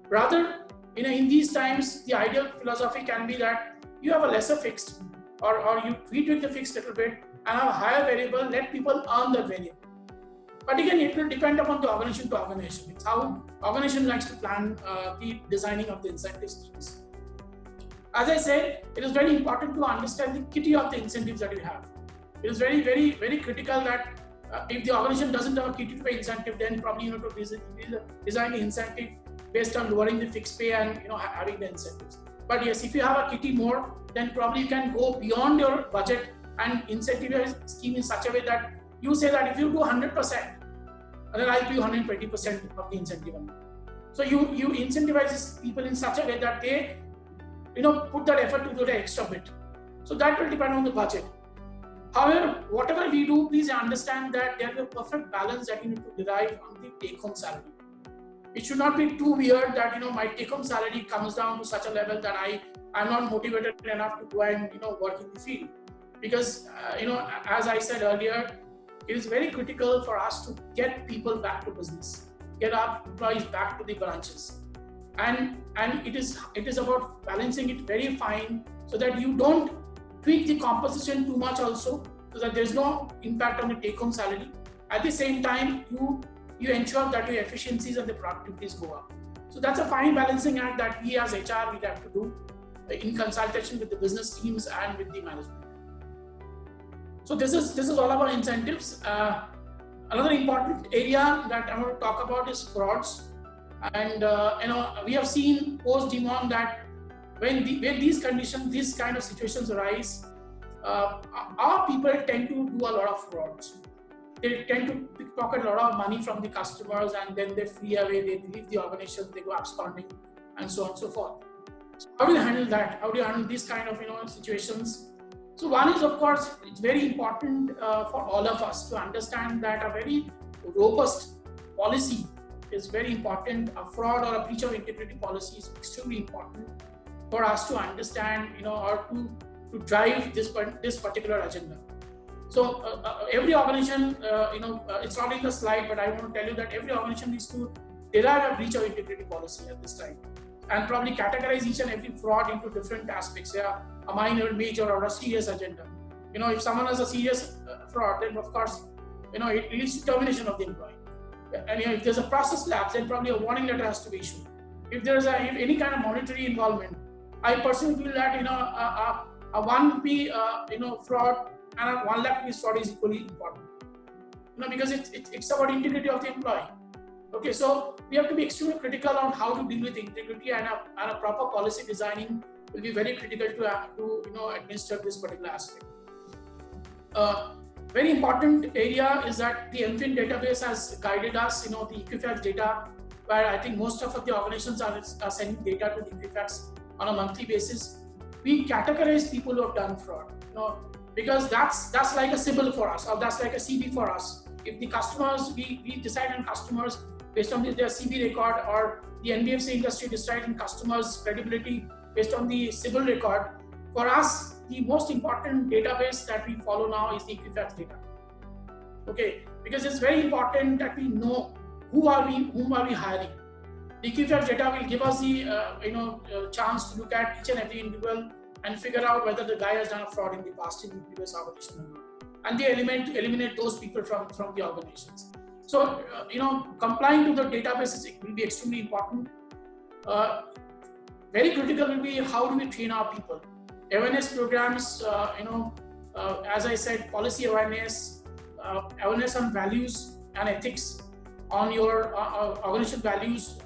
Rather, in these times, the ideal philosophy can be that you have a lesser fixed, or you retweak the fixed a little bit and have a higher variable, let people earn that variable. But again, it will depend upon the organization to organization. It's how organization likes to plan the designing of the incentive schemes. As I said, it is very important to understand the kitty of the incentives that you have. It is very, very, very critical that if the organization doesn't have a kitty to pay incentive, then probably you need to design the incentive based on lowering the fixed pay and having the incentives. But yes, if you have a kitty more, then probably you can go beyond your budget and incentivize scheme in such a way that you say that if you do 100%, then I'll pay you 120% of the incentive amount. So you incentivize people in such a way that they put that effort to do the extra bit. So that will depend on the budget. However, whatever we do, please understand that there is a perfect balance that you need to derive on the take-home salary. It should not be too weird that my take-home salary comes down to such a level that I'm not motivated enough to go and work in the field. Because as I said earlier, it is very critical for us to get people back to business, get our employees back to the branches, and it is about balancing it very fine so that you don't tweak the composition too much also, so that there's no impact on the take-home salary. At the same time, you ensure that your efficiencies and the productivities go up. So that's a fine balancing act that we as HR we have to do in consultation with the business teams and with the management. So this is all about incentives. Another important area that I want to talk about is frauds. And we have seen post-demon that when these conditions, these kind of situations arise, our people tend to do a lot of frauds. They tend to pickpocket a lot of money from the customers, and then they flee away, they leave the organization, they go absconding, and so on and so forth. So how do you handle that? How do you handle these kind of situations? So one is, of course, it's very important for all of us to understand that a very robust policy is very important. A fraud or a breach of integrity policy is extremely important for us to understand, or to drive this particular agenda. So every organization, it's not in the slide, but I want to tell you that every organization needs to derive a breach of integrity policy at this time, and probably categorize each and every fraud into different aspects. A minor, major, or a serious agenda. If someone has a serious fraud, then of course, it leads to termination of the employee. And if there's a process lapse, then probably a warning letter has to be issued. If there's any kind of monetary involvement, I personally feel that a 1 rupee fraud and a 1 lakh rupees fraud is equally important. Because it's about integrity of the employee. Okay, so we have to be extremely critical on how to deal with integrity, and a proper policy designing will be very critical to administer this particular aspect. Very important area is that the MFIN database has guided us, the Equifax data, where I think most of the organizations are sending data to the Equifax on a monthly basis. We categorize people who have done fraud, because that's like a symbol for us, or that's like a CB for us. If the customers, we decide on customers based on their CB record, or the NBFC industry decide on customers' credibility based on the civil record. For us, the most important database that we follow now is the Equifax data. Okay, because it's very important that we know whom are we hiring. The Equifax data will give us the chance to look at each and every individual and figure out whether the guy has done a fraud in the past in the previous organization or not. And they eliminate those people from the organizations. So, complying to the databases will be extremely important. Very critical will be how do we train our people. Awareness programs, as I said, policy awareness, awareness on values and ethics, on your organizational values,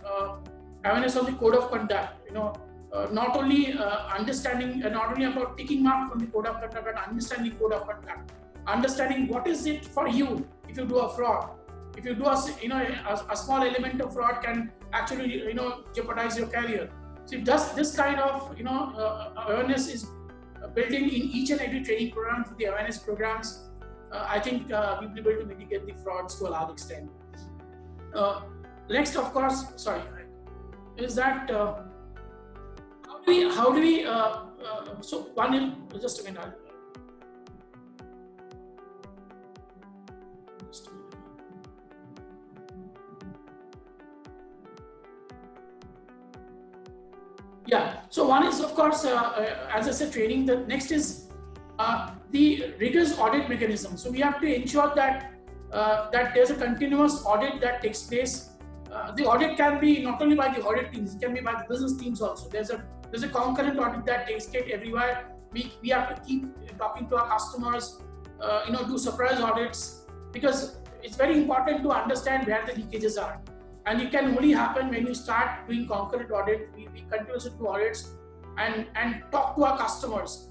awareness on the code of conduct. Not only understanding, not only about picking mark from the code of conduct, but understanding code of conduct, understanding what is it for you if you do a fraud. If you do a small element of fraud can actually jeopardize your career. So if this kind of awareness is built in each and every training program, for the awareness programs, I think we'll be able to mitigate the frauds to a large extent. Next, of course, is that how do we so one is just a minute. Yeah, so one is, of course, as I said, training. The next is the rigorous audit mechanism. So we have to ensure that that there's a continuous audit that takes place. The audit can be not only by the audit teams, it can be by the business teams also. There's a concurrent audit that takes place everywhere. We have to keep talking to our customers, do surprise audits, because it's very important to understand where the leakages are. And it can only happen when you start doing concurrent audit. We continuously do audits and talk to our customers.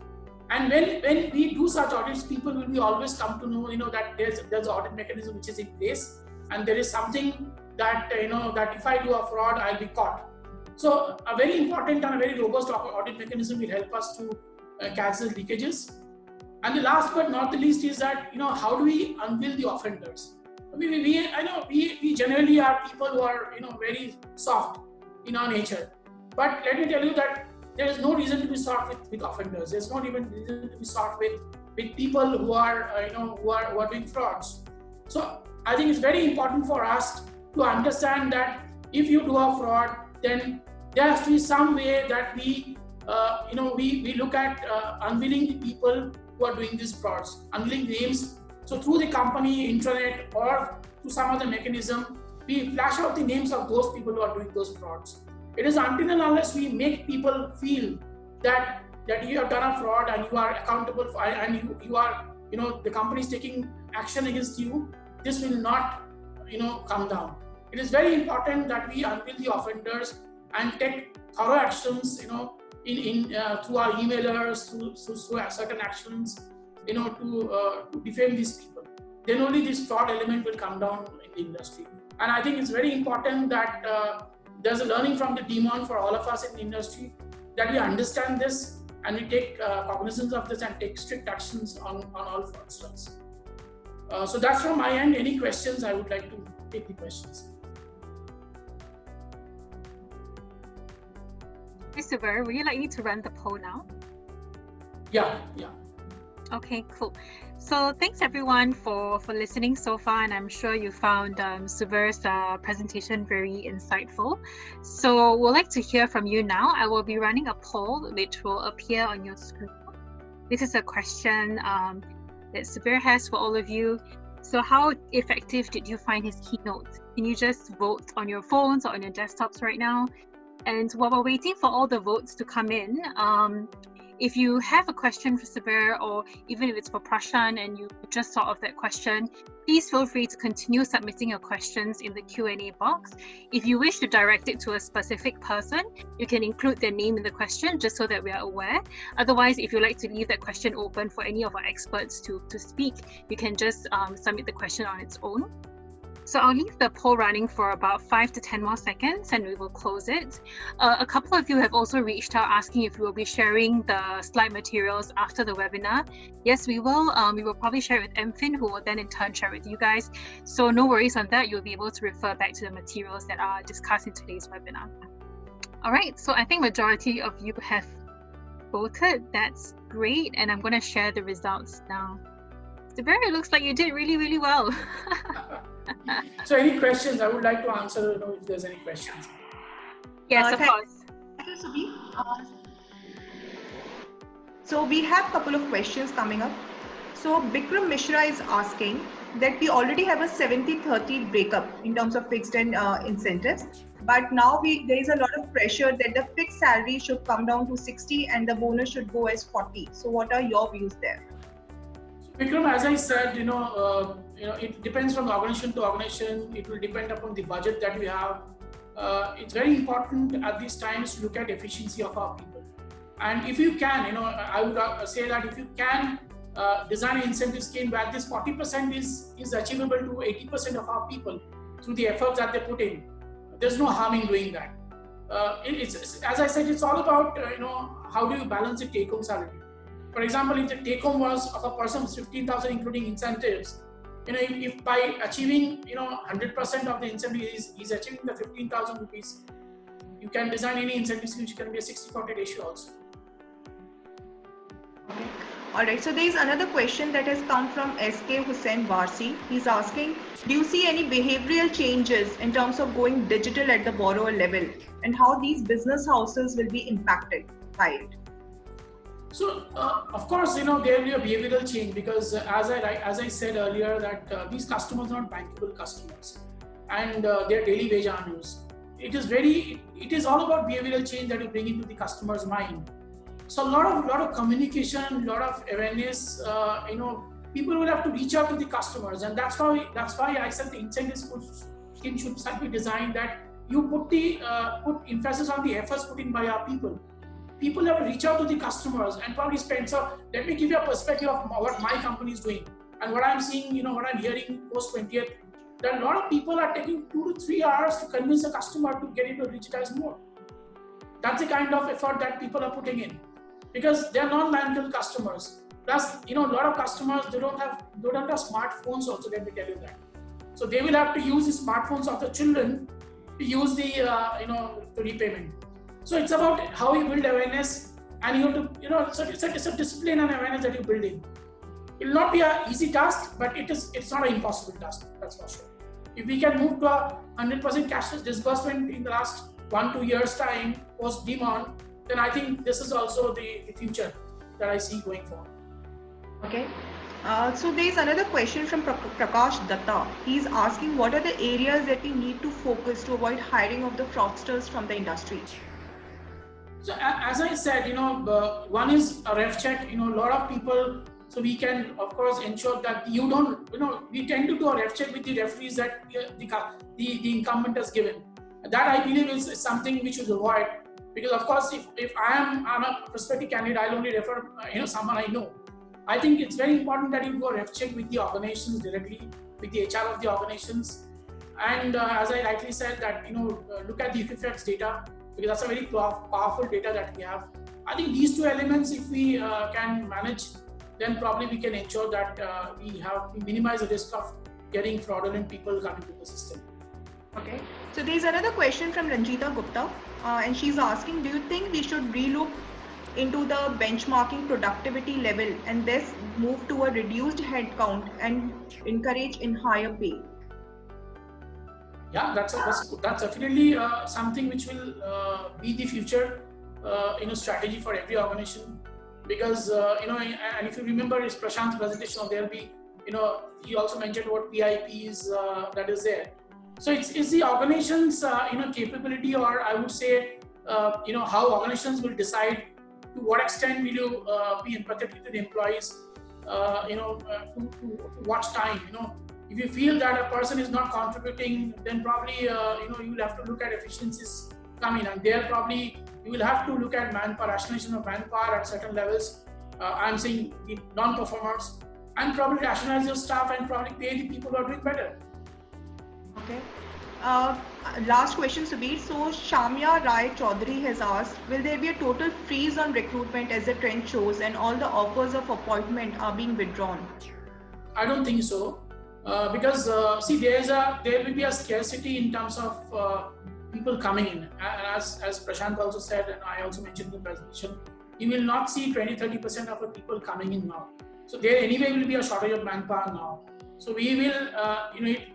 And when we do such audits, people will be always come to know, that there's an audit mechanism which is in place, and there is something that that if I do a fraud, I'll be caught. So a very important and a very robust audit mechanism will help us to catch the leakages. And the last but not the least is that how do we unveil the offenders? We generally are people who are very soft in our nature, but let me tell you that there is no reason to be soft with offenders. There's not even reason to be soft with people who are who are doing frauds. So I think it's very important for us to understand that if you do a fraud, then there has to be some way that we look at unveiling the people who are doing these frauds, unveiling names. So through the company intranet or through some other mechanism, we flash out the names of those people who are doing those frauds. It is until and unless we make people feel that you have done a fraud and you are accountable for, and you are the company is taking action against you, this will not come down. It is very important that we unveil the offenders and take thorough actions through our emailers, through certain actions to defame these people. Then only this fraud element will come down in the industry. And I think it's very important that there's a learning from the demon for all of us in the industry, that we understand this and we take cognizance of this and take strict actions on all fraudsters. So that's from my end. Any questions? I would like to take the questions. Christopher, would you like me to run the poll now? Yeah. Okay, cool. So thanks everyone for listening so far, and I'm sure you found Suvir's presentation very insightful. So we'd like to hear from you now. I will be running a poll which will appear on your screen. This is a question that Suvir has for all of you. So how effective did you find his keynote? Can you just vote on your phones or on your desktops right now? And while we're waiting for all the votes to come in, if you have a question for Suvir, or even if it's for Prashant and you just thought of that question, please feel free to continue submitting your questions in the Q&A box. If you wish to direct it to a specific person, you can include their name in the question just so that we are aware. Otherwise, if you'd like to leave that question open for any of our experts to speak, you can just submit the question on its own. So I'll leave the poll running for about 5 to 10 more seconds and we will close it. A couple of you have also reached out asking if we will be sharing the slide materials after the webinar. Yes, we will. We will probably share it with MFin, who will then in turn share it with you guys. So no worries on that. You'll be able to refer back to the materials that are discussed in today's webinar. All right, so I think majority of you have voted. That's great. And I'm going to share the results now. Suvir, it looks like you did really, really well. So any questions? I would like to answer if there's any questions. Yes, of course. Thank you, Suvir. So we have a couple of questions coming up. So Bikram Mishra is asking, that we already have a 70-30 breakup in terms of fixed and incentives. But now there is a lot of pressure that the fixed salary should come down to 60 and the bonus should go as 40. So what are your views there? Vikram, as I said, it depends from organization to organization. It will depend upon the budget that we have. It's very important at these times to look at efficiency of our people. And if you can, I would say that if you can design an incentive scheme where this 40% is achievable to 80% of our people through the efforts that they put in, there's no harm in doing that. It's as I said, it's all about how do you balance the take-home salary. For example, if the take-home was of a person was 15,000 including incentives, if by achieving 100% of the incentive is achieving the 15,000 rupees, you can design any incentive scheme which can be a 60-40 ratio also. Okay. All right. So there is another question that has come from SK Hussain Varsi. He's asking, do you see any behavioral changes in terms of going digital at the borrower level, and how these business houses will be impacted by it? So, of course, there will be a behavioral change because as I said earlier that these customers are not bankable customers and they're daily wage earners. It is all about behavioral change that you bring into the customer's mind. So a lot of communication, a lot of awareness, people will have to reach out to the customers, and that's why I said the incentive scheme should be designed that you put emphasis on the efforts put in by our people. People have to reach out to the customers and probably spend. So let me give you a perspective of what my company is doing and what I'm seeing, what I'm hearing post 20th, that a lot of people are taking 2 to 3 hours to convince a customer to get into a digitized mode. That's the kind of effort that people are putting in because they're non-bankable customers. Plus, a lot of customers, they don't have smartphones also, let me tell you that. So they will have to use the smartphones of the children to use the, the repayment. So it's about how you build awareness, and you have to, it's a discipline and awareness that you build in. It will not be an easy task, but it's not an impossible task, that's for sure. If we can move to a 100% cashless disbursement in the last 1-2 years time post demand, then I think this is also the future that I see going forward. Okay. So there is another question from Prakash Datta. He's asking, what are the areas that we need to focus to avoid hiring of the fraudsters from the industry? So as I said, one is a ref check. A lot of people, so we can of course ensure that you don't, we tend to do a ref check with the referees that the incumbent has given. That I believe is something we should avoid, because of course if I'm a prospective candidate, I'll only refer someone I know. I think it's very important that you do a ref check with the organizations directly, with the HR of the organizations, and as I rightly said that look at the Equifax data, because that's a very powerful data that we have. I think these two elements, if we can manage, then probably we can ensure that we minimize the risk of getting fraudulent people coming to the system. Okay. So there's another question from Ranjita Gupta, and she's asking, do you think we should relook into the benchmarking productivity level and thus move to a reduced headcount and encourage in higher pay? Yeah, that's definitely something which will be the future strategy for every organization, because and if you remember his Prashant's presentation, there'll be he also mentioned what PIPs that is there. So it's the organization's capability, or I would say how organizations will decide to what extent will you be empathetic to the employees, to watch time. If you feel that a person is not contributing, then probably you will have to look at efficiencies coming, and there probably you will have to look at manpower, rationalization of manpower at certain levels. I'm saying the non-performers, and probably rationalize your staff and probably pay the people who are doing better. Okay. Last question, Subir. So Shamya Rai Chaudhary has asked, will there be a total freeze on recruitment as the trend shows and all the offers of appointment are being withdrawn? I don't think so. Because see, there will be a scarcity in terms of people coming in, and as Prashant also said, and I also mentioned in the presentation, you will not see 20-30% of the people coming in now. So there anyway will be a shortage of manpower now. So we will,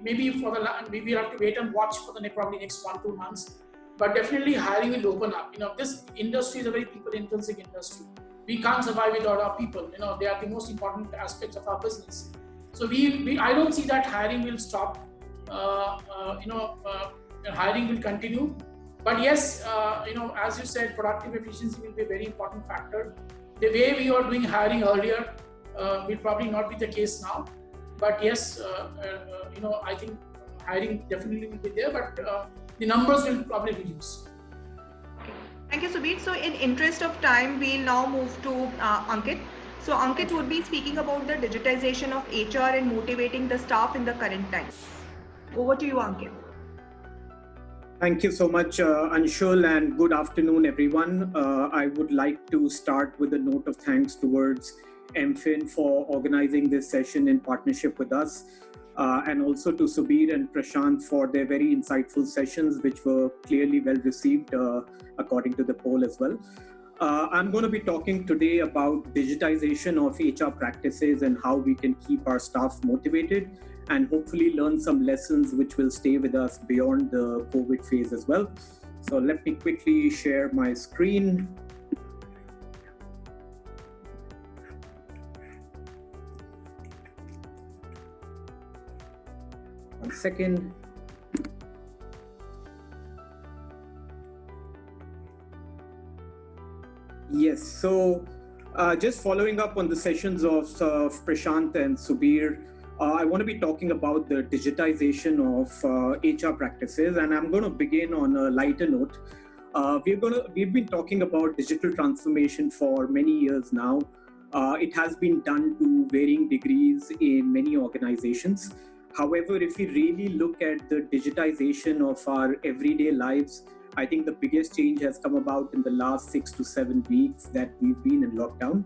maybe we have to wait and watch for the probably next 1-2 months. But definitely hiring will open up. This industry is a very people-intensive industry. We can't survive without our people. They are the most important aspects of our business. So I don't see that hiring will stop. Hiring will continue. But yes, as you said, productive efficiency will be a very important factor. The way we were doing hiring earlier will probably not be the case now. But yes, I think hiring definitely will be there, but the numbers will probably reduce. Thank you, Subir. So in interest of time, we'll now move to Ankit. So Ankit would be speaking about the digitization of HR and motivating the staff in the current times. Over to you, Ankit. Thank you so much, Anshul, and good afternoon, everyone. I would like to start with a note of thanks towards MFin for organizing this session in partnership with us, and also to Subir and Prashant for their very insightful sessions, which were clearly well received according to the poll as well. I'm going to be talking today about digitization of HR practices and how we can keep our staff motivated and hopefully learn some lessons which will stay with us beyond the COVID phase as well. So let me quickly share my screen. One second. Yes, so just following up on the sessions of Prashant and Subir, I want to be talking about the digitization of HR practices, and I'm going to begin on a lighter note. We've been talking about digital transformation for many years now. It has been done to varying degrees in many organizations. However, if we really look at the digitization of our everyday lives, I think the biggest change has come about in the last 6 to 7 weeks that we've been in lockdown.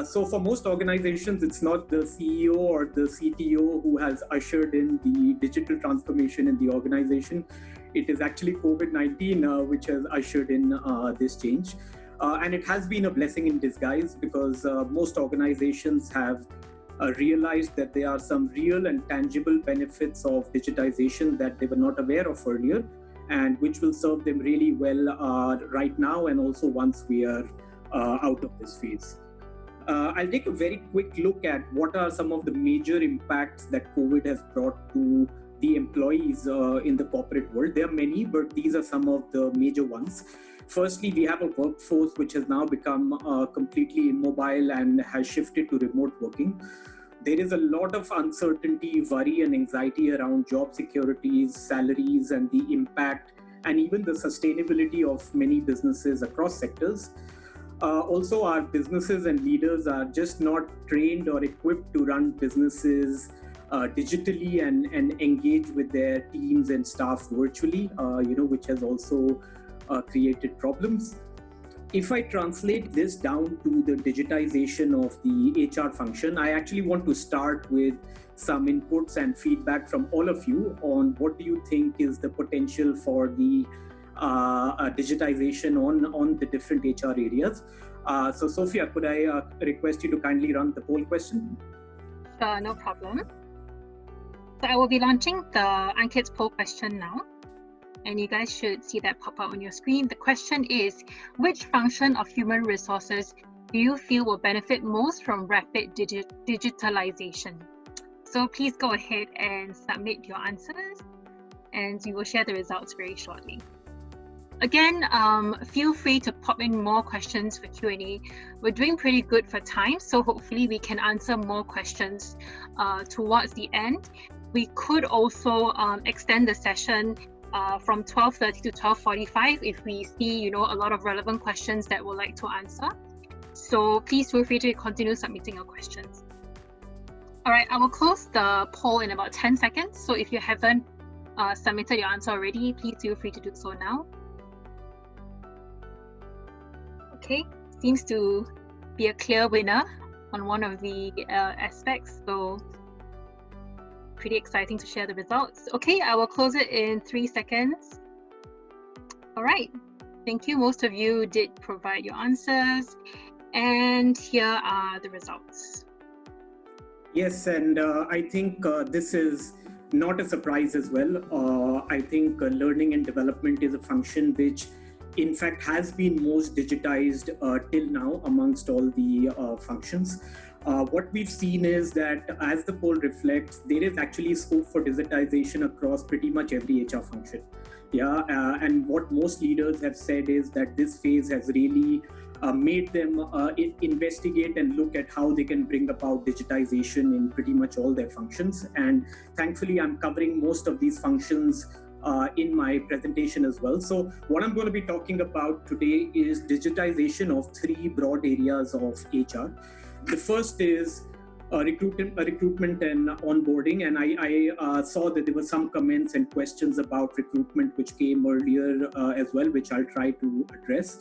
So for most organizations, it's not the CEO or the CTO who has ushered in the digital transformation in the organization. It is actually COVID-19 which has ushered in this change. And it has been a blessing in disguise because most organizations have realized that there are some real and tangible benefits of digitization that they were not aware of earlier, and which will serve them really well right now and also once we are out of this phase. I'll take a very quick look at what are some of the major impacts that COVID has brought to the employees in the corporate world. There are many, but these are some of the major ones. Firstly, we have a workforce which has now become completely immobile and has shifted to remote working. There is a lot of uncertainty, worry, and anxiety around job securities, salaries, and the impact, and even the sustainability of many businesses across sectors. Also, our businesses and leaders are just not trained or equipped to run businesses digitally and engage with their teams and staff virtually, which has also created problems. If I translate this down to the digitization of the HR function, I actually want to start with some inputs and feedback from all of you on what do you think is the potential for the digitization on the different HR areas. So Sophia, could I request you to kindly run the poll question? Sure, no problem. So I will be launching the Ankit's poll question now. And you guys should see that pop up on your screen. The question is, which function of human resources do you feel will benefit most from rapid digitalization? So please go ahead and submit your answers and we will share the results very shortly. Again, feel free to pop in more questions for Q&A. We're doing pretty good for time, so hopefully we can answer more questions towards the end. We could also extend the session from 12:30 to 12:45 if we see, a lot of relevant questions that we'd like to answer. So please feel free to continue submitting your questions. All right, I will close the poll in about 10 seconds. So if you haven't submitted your answer already, please feel free to do so now. Okay, seems to be a clear winner on one of the aspects. So pretty exciting to share the results. Okay, I will close it in 3 seconds. All right, thank you. Most of you did provide your answers. And here are the results. Yes, and I think this is not a surprise as well. I think learning and development is a function which in fact has been most digitized till now amongst all the functions. What we've seen is that as the poll reflects, there is actually scope for digitization across pretty much every HR function. And what most leaders have said is that this phase has really made them investigate and look at how they can bring about digitization in pretty much all their functions. And thankfully, I'm covering most of these functions in my presentation as well. So what I'm going to be talking about today is digitization of three broad areas of HR. The first is recruitment and onboarding, and I saw that there were some comments and questions about recruitment which came earlier as well, which I'll try to address.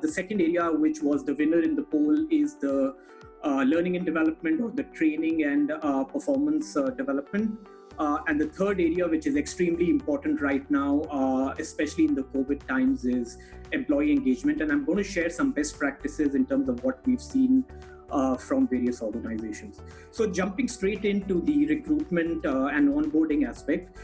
The second area, which was the winner in the poll, is the learning and development, or the training and performance development. And the third area, which is extremely important right now, especially in the COVID times, is employee engagement. And I'm going to share some best practices in terms of what we've seen from various organizations. So jumping straight into the recruitment and onboarding aspect,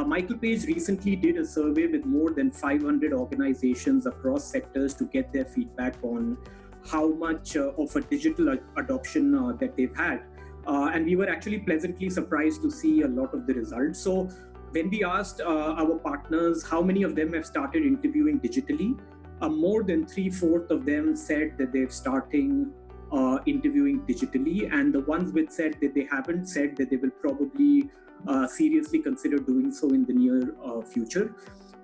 Michael Page recently did a survey with more than 500 organizations across sectors to get their feedback on how much of a digital adoption that they've had. And we were actually pleasantly surprised to see a lot of the results. So when we asked our partners how many of them have started interviewing digitally, more than 3/4 of them said that they're starting interviewing digitally, and the ones which said that they haven't said that they will probably seriously consider doing so in the near future.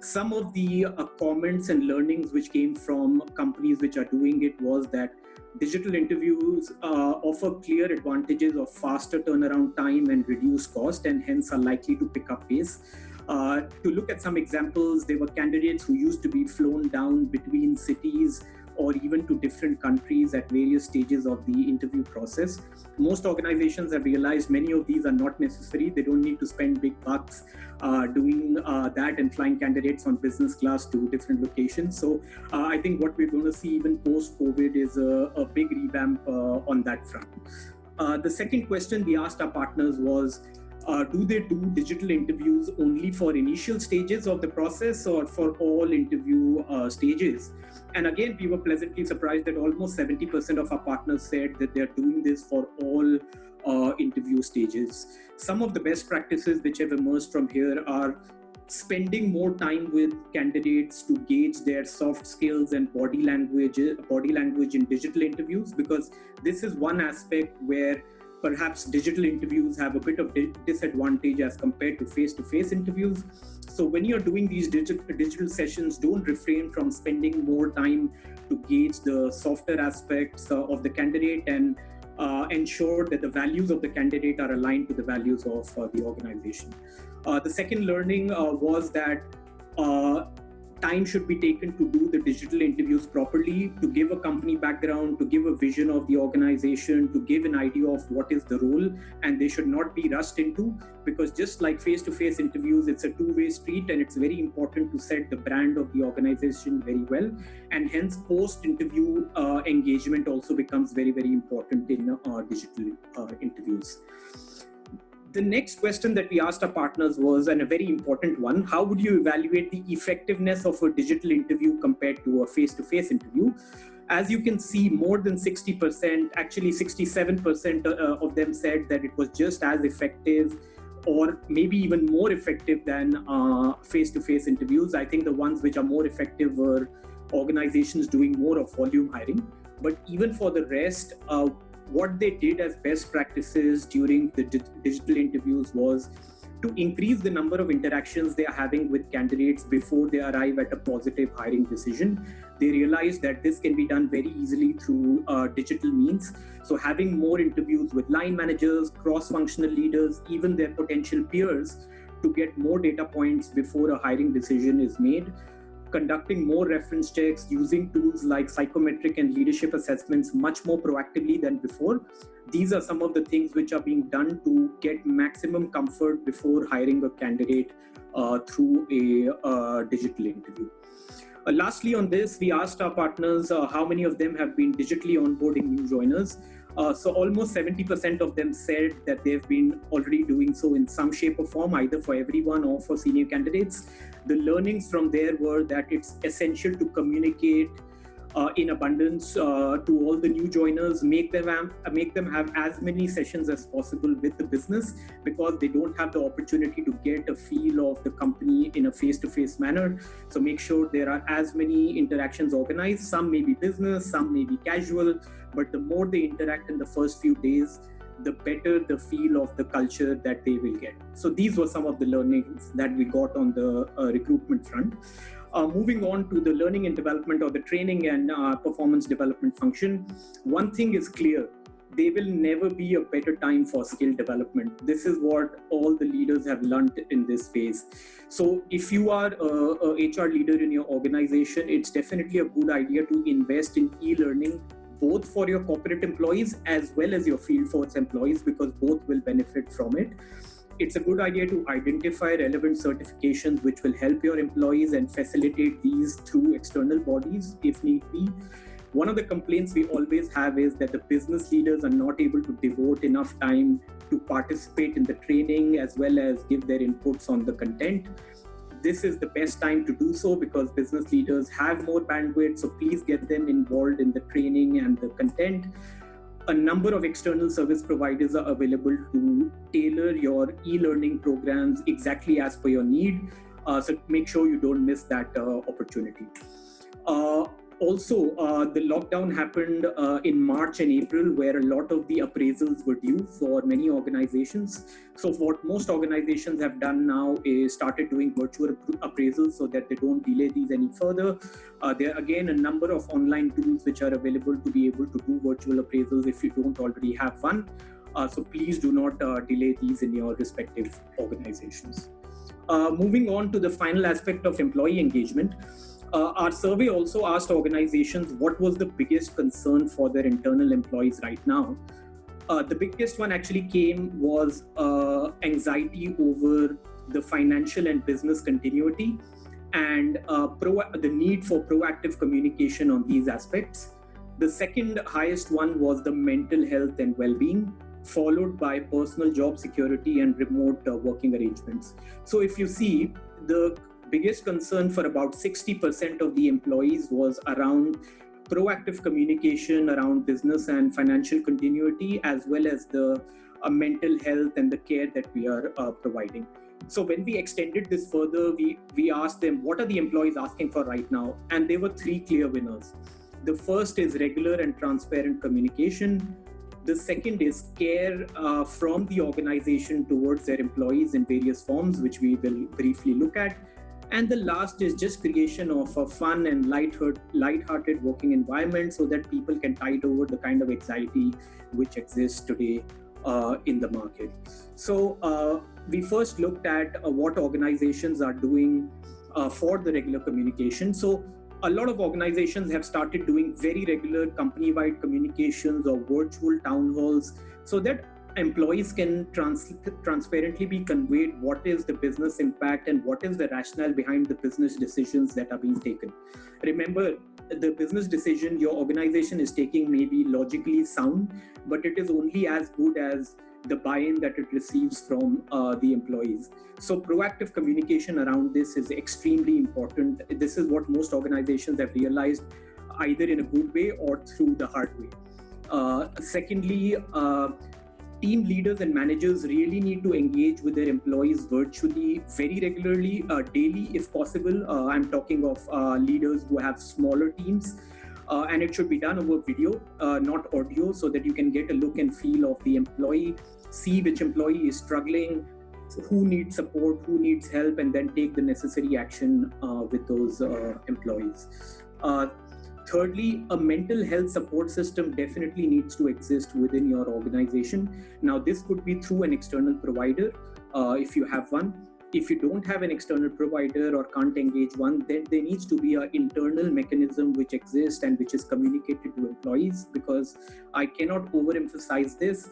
Some of the comments and learnings which came from companies which are doing it was that digital interviews offer clear advantages of faster turnaround time and reduced cost, and hence are likely to pick up pace. To look at some examples, there were candidates who used to be flown down between cities or even to different countries at various stages of the interview process. Most organizations have realized many of these are not necessary. They don't need to spend big bucks doing that and flying candidates on business class to different locations. So I think what we're going to see even post-COVID is a big revamp on that front. The second question we asked our partners was, do they do digital interviews only for initial stages of the process or for all interview stages? And again, we were pleasantly surprised that almost 70% of our partners said that they're doing this for all interview stages. Some of the best practices which have emerged from here are spending more time with candidates to gauge their soft skills and body language in digital interviews, because this is one aspect where perhaps digital interviews have a bit of disadvantage as compared to face-to-face interviews. So when you're doing these digital sessions, don't refrain from spending more time to gauge the softer aspects of the candidate and ensure that the values of the candidate are aligned to the values of the organization. The second learning was that time should be taken to do the digital interviews properly, to give a company background, to give a vision of the organization, to give an idea of what is the role, and they should not be rushed into, because just like face-to-face interviews, it's a two-way street, and it's very important to set the brand of the organization very well, and hence post-interview engagement also becomes very, very important in digital interviews. The next question that we asked our partners was, and a very important one, how would you evaluate the effectiveness of a digital interview compared to a face-to-face interview? As you can see, more than 60%, actually 67% of them said that it was just as effective or maybe even more effective than face-to-face interviews. I think the ones which are more effective were organizations doing more of volume hiring. But even for the rest, what they did as best practices during the digital interviews was to increase the number of interactions they are having with candidates before they arrive at a positive hiring decision. They realized that this can be done very easily through digital means. So having more interviews with line managers, cross-functional leaders, even their potential peers, to get more data points before a hiring decision is made. Conducting more reference checks, using tools like psychometric and leadership assessments much more proactively than before. These are some of the things which are being done to get maximum comfort before hiring a candidate through a digital interview. Lastly on this, we asked our partners how many of them have been digitally onboarding new joiners. So almost 70% of them said that they've been already doing so in some shape or form, either for everyone or for senior candidates. The learnings from there were that it's essential to communicate in abundance to all the new joiners. Make them have as many sessions as possible with the business, because they don't have the opportunity to get a feel of the company in a face-to-face manner. So make sure there are as many interactions organized. Some may be business, some may be casual, but the more they interact in the first few days, the better the feel of the culture that they will get. So these were some of the learnings that we got on the recruitment front. Moving on to the learning and development, or the training and performance development function, one thing is clear: there will never be a better time for skill development. This is what all the leaders have learned in this phase. So if you are a HR leader in your organization, it's definitely a good idea to invest in e-learning, both for your corporate employees as well as your field force employees, because both will benefit from it. It's a good idea to identify relevant certifications which will help your employees and facilitate these through external bodies if need be. One of the complaints we always have is that the business leaders are not able to devote enough time to participate in the training as well as give their inputs on the content. This is the best time to do so, because business leaders have more bandwidth, so please get them involved in the training and the content. A number of external service providers are available to tailor your e-learning programs exactly as per your need. So make sure you don't miss that opportunity. Also, the lockdown happened in March and April, where a lot of the appraisals were due for many organizations. So what most organizations have done now is started doing virtual appraisals so that they don't delay these any further. There are again a number of online tools which are available to be able to do virtual appraisals if you don't already have one. So please do not delay these in your respective organizations. Moving on to the final aspect of employee engagement. Our survey also asked organizations what was the biggest concern for their internal employees right now. The biggest one actually was anxiety over the financial and business continuity, and the need for proactive communication on these aspects. The second highest one was the mental health and well-being, followed by personal job security and remote working arrangements. So if you see, the biggest concern for about 60% of the employees was around proactive communication around business and financial continuity, as well as the mental health and the care that we are providing. So when we extended this further, we asked them, what are the employees asking for right now? And there were three clear winners. The first is regular and transparent communication. The second is care from the organization towards their employees in various forms, which we will briefly look at. And the last is just creation of a fun and light-hearted working environment so that people can tide over the kind of anxiety which exists today in the market. So we first looked at what organizations are doing for the regular communication. So a lot of organizations have started doing very regular company-wide communications or virtual town halls so that employees can transparently be conveyed what is the business impact and what is the rationale behind the business decisions that are being taken. Remember, the business decision your organization is taking may be logically sound, but it is only as good as the buy-in that it receives from the employees. So proactive communication around this is extremely important. This is what most organizations have realized, either in a good way or through the hard way. Secondly, team leaders and managers really need to engage with their employees virtually very regularly, daily if possible. I'm talking of leaders who have smaller teams. And it should be done over video, not audio, so that you can get a look and feel of the employee, see which employee is struggling, who needs support, who needs help, and then take the necessary action with those employees. Thirdly, a mental health support system definitely needs to exist within your organization. Now, this could be through an external provider, if you have one. If you don't have an external provider or can't engage one, then there needs to be an internal mechanism which exists and which is communicated to employees, because I cannot overemphasize this.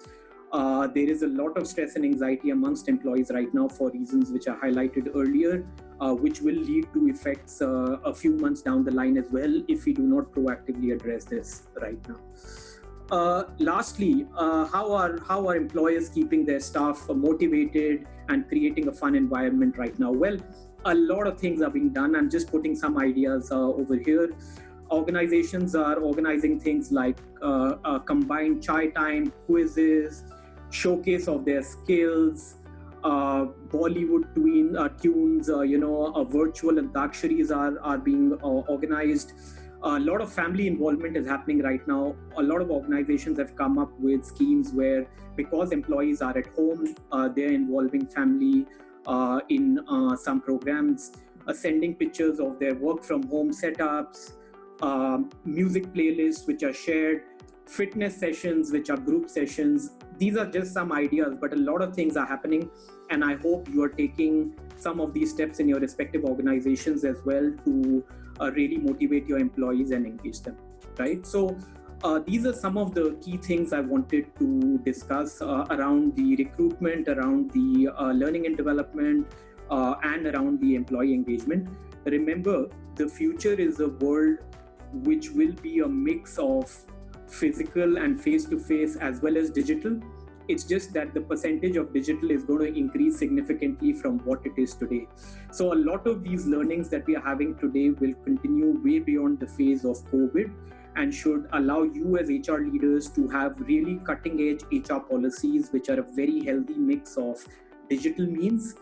There is a lot of stress and anxiety amongst employees right now for reasons which are highlighted earlier, which will lead to effects a few months down the line as well if we do not proactively address this right now. Lastly, how are employers keeping their staff motivated and creating a fun environment right now? Well, a lot of things are being done. I'm just putting some ideas over here. Organizations are organizing things like combined chai time, quizzes, showcase of their skills, Bollywood tunes, virtual antaksharis are being organized. A lot of family involvement is happening right now. A lot of organizations have come up with schemes where, because employees are at home, they're involving family in some programs, sending pictures of their work from home setups, music playlists which are shared, fitness sessions which are group sessions. These are just some ideas, but a lot of things are happening. And I hope you are taking some of these steps in your respective organizations as well to really motivate your employees and engage them, right? So these are some of the key things I wanted to discuss around the recruitment, around the learning and development, and around the employee engagement. Remember, the future is a world which will be a mix of physical and face-to-face as well as digital. It's just that the percentage of digital is going to increase significantly from what it is today. So a lot of these learnings that we are having today will continue way beyond the phase of COVID and should allow you as HR leaders to have really cutting-edge HR policies, which are a very healthy mix of digital means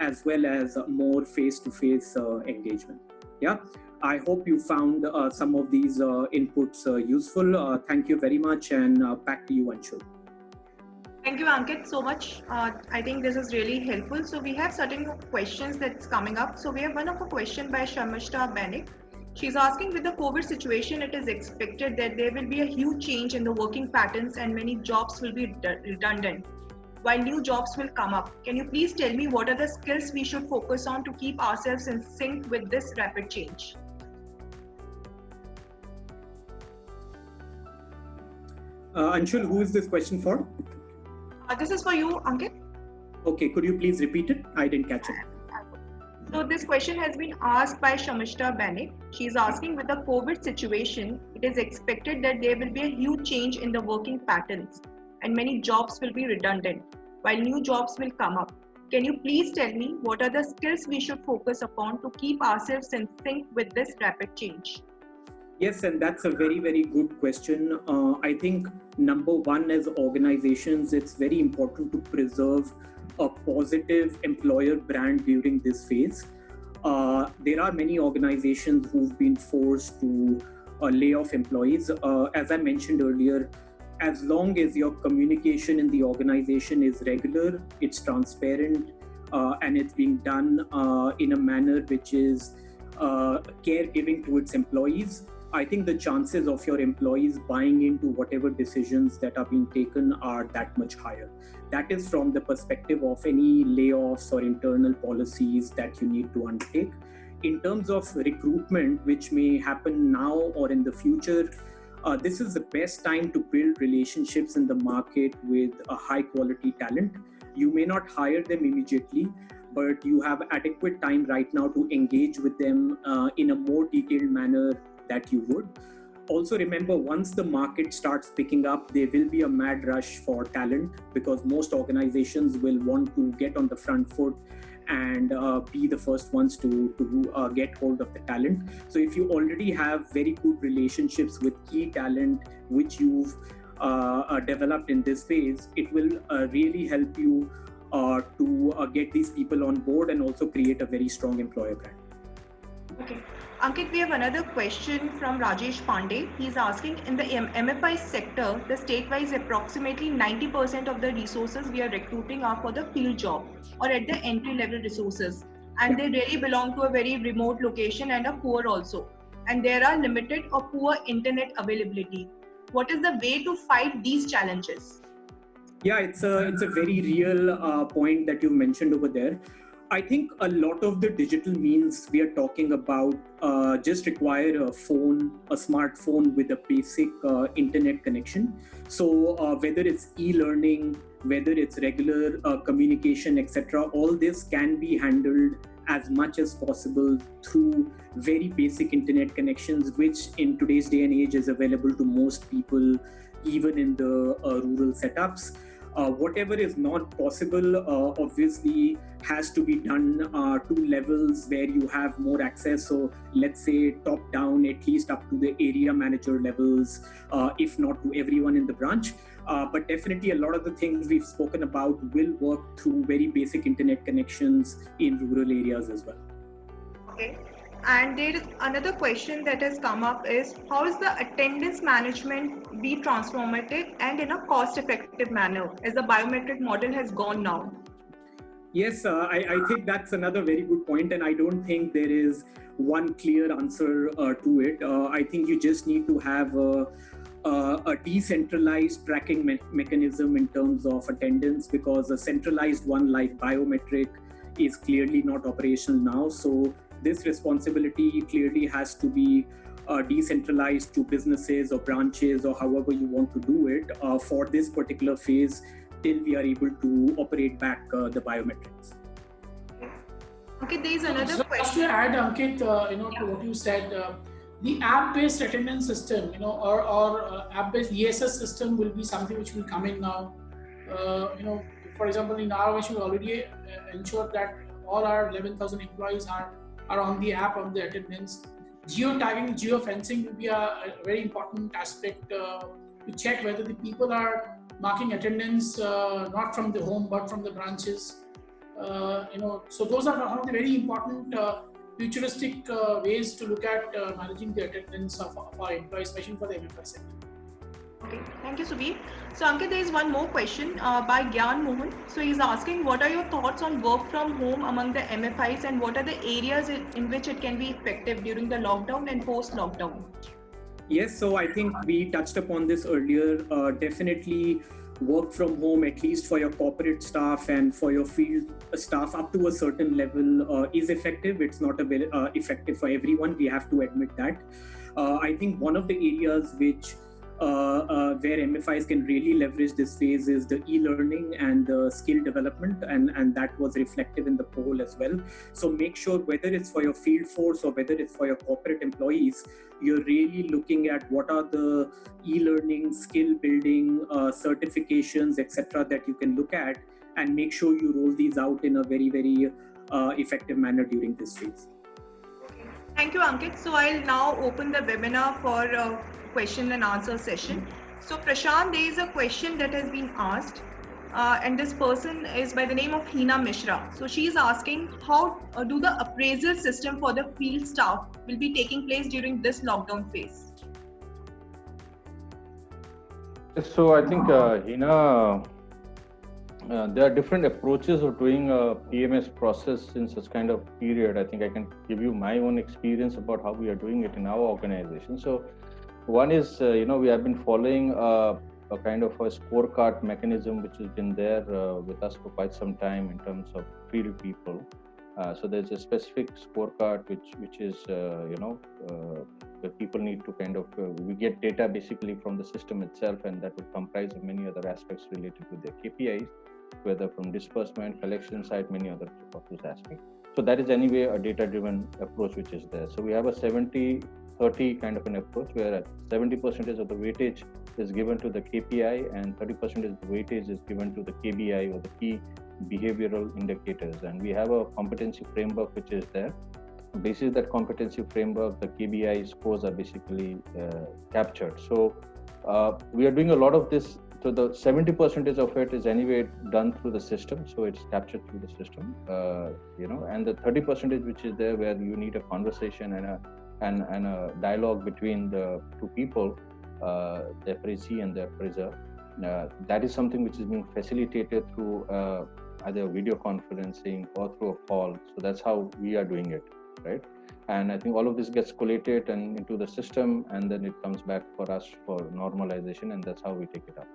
as well as more face-to-face engagement. Yeah. I hope you found some of these inputs useful. Thank you very much, and back to you, Anshul. Thank you, Ankit, so much. I think this is really helpful. So we have certain questions that's coming up. So we have one of a question by Shamishta Banik. She's asking, with the COVID situation, it is expected that there will be a huge change in the working patterns and many jobs will be redundant, while new jobs will come up. Can you please tell me what are the skills we should focus on to keep ourselves in sync with this rapid change? Anshul, who is this question for? This is for you, Ankit. Okay, could you please repeat it? I didn't catch it. So this question has been asked by Shamishta Banik. She is asking, with the COVID situation, it is expected that there will be a huge change in the working patterns and many jobs will be redundant, while new jobs will come up. Can you please tell me what are the skills we should focus upon to keep ourselves in sync with this rapid change? Yes, and that's a very, very good question. I think number one, as organizations, it's very important to preserve a positive employer brand during this phase. There are many organizations who've been forced to lay off employees. As I mentioned earlier, as long as your communication in the organization is regular, it's transparent, and it's being done in a manner which is caregiving to its employees, I think the chances of your employees buying into whatever decisions that are being taken are that much higher. That is from the perspective of any layoffs or internal policies that you need to undertake. In terms of recruitment, which may happen now or in the future, this is the best time to build relationships in the market with a high quality talent. You may not hire them immediately, but you have adequate time right now to engage with them in a more detailed manner that you would. Also remember, once the market starts picking up, there will be a mad rush for talent because most organizations will want to get on the front foot and be the first ones to get hold of the talent. So if you already have very good relationships with key talent, which you've developed in this phase, it will really help you to get these people on board and also create a very strong employer brand. Okay. Ankit, we have another question from Rajesh Pandey. He's asking, in the MFI sector, the state-wise approximately 90% of the resources we are recruiting are for the field job or at the entry-level resources. And they really belong to a very remote location and are poor also. And there are limited or poor internet availability. What is the way to fight these challenges? Yeah, it's a very real point that you mentioned over there. I think a lot of the digital means we are talking about just require a phone, a smartphone with a basic internet connection. So whether it's e-learning, whether it's regular communication, etc., all this can be handled as much as possible through very basic internet connections, which in today's day and age is available to most people, even in the rural setups. Whatever is not possible, obviously has to be done to levels where you have more access. So let's say top down, at least up to the area manager levels, if not to everyone in the branch. But definitely a lot of the things we've spoken about will work through very basic internet connections in rural areas as well. Okay. And there is another question that has come up is, how is the attendance management be transformative and in a cost-effective manner as the biometric model has gone now? Yes, I think that's another very good point, and I don't think there is one clear answer to it. I think you just need to have a decentralized tracking mechanism in terms of attendance, because a centralized one like biometric is clearly not operational now. So this responsibility clearly has to be decentralized to businesses or branches or however you want to do it for this particular phase till we are able to operate back the biometrics. Okay, there is another question. Just to add, Ankit, to what you said, the app-based attendance system, or app-based ESS system will be something which will come in now. For example, in our organization, we already ensured that all our 11,000 employees are on the app on the attendance. Geotagging, geofencing will be a very important aspect to check whether the people are marking attendance not from the home but from the branches. So those are one of the very important futuristic ways to look at managing the attendance of our employees, especially for the MFI sector. Okay, thank you, Subir. So, Ankit, there is one more question by Gyan Mohan. So, he's asking, what are your thoughts on work from home among the MFIs, and what are the areas in which it can be effective during the lockdown and post-lockdown? Yes, so I think we touched upon this earlier. Definitely work from home, at least for your corporate staff and for your field staff up to a certain level is effective. It's not effective for everyone. We have to admit that. I think one of the areas where MFIs can really leverage this phase is the e-learning and the skill development, and that was reflective in the poll as well. So make sure whether it's for your field force or whether it's for your corporate employees, you're really looking at what are the e-learning, skill building, certifications, etc. that you can look at, and make sure you roll these out in a very, very effective manner during this phase. Thank you, Ankit. So I'll now open the webinar for question and answer session. So Prashant, there is a question that has been asked, and this person is by the name of Hina Mishra. So she is asking, how do the appraisal system for the field staff will be taking place during this lockdown phase? So I think Hina, there are different approaches of doing a PMS process in such kind of period. I think I can give you my own experience about how we are doing it in our organization. So one is, we have been following a kind of a scorecard mechanism which has been there with us for quite some time in terms of field people. So there's a specific scorecard which is, where people need to kind of, we get data basically from the system itself, and that will comprise of many other aspects related to their KPIs, whether from disbursement, collection side, many other of those aspects. So that is anyway a data-driven approach which is there. So we have a 70-30 kind of an approach where 70% of the weightage is given to the KPI and 30% of the weightage is given to the KBI, or the key behavioral indicators. And we have a competency framework which is there. Based on that competency framework, the KBI scores are basically captured. So we are doing a lot of this. So the 70% of it is anyway done through the system, so it's captured through the system, and the 30% which is there where you need a conversation and a dialogue between the two people, the appraisee and the appraiser. That is something which is being facilitated through either video conferencing or through a call. So that's how we are doing it, right? And I think all of this gets collated and into the system, and then it comes back for us for normalization, and that's how we take it up.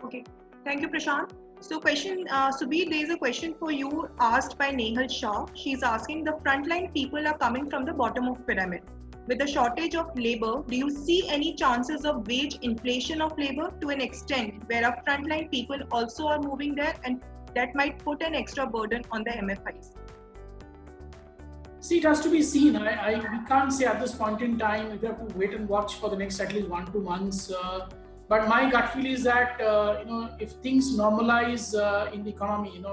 Okay, thank you, Prashant. So question, Subir, there is a question for you asked by Nehal Shah. She's asking, the frontline people are coming from the bottom of pyramid. With the shortage of labor, do you see any chances of wage inflation of labor to an extent where our frontline people also are moving there, and that might put an extra burden on the MFIs? See, it has to be seen. We can't say at this point in time. We have to wait and watch for the next at least 1-2 months. But my gut feel is that if things normalize in the economy,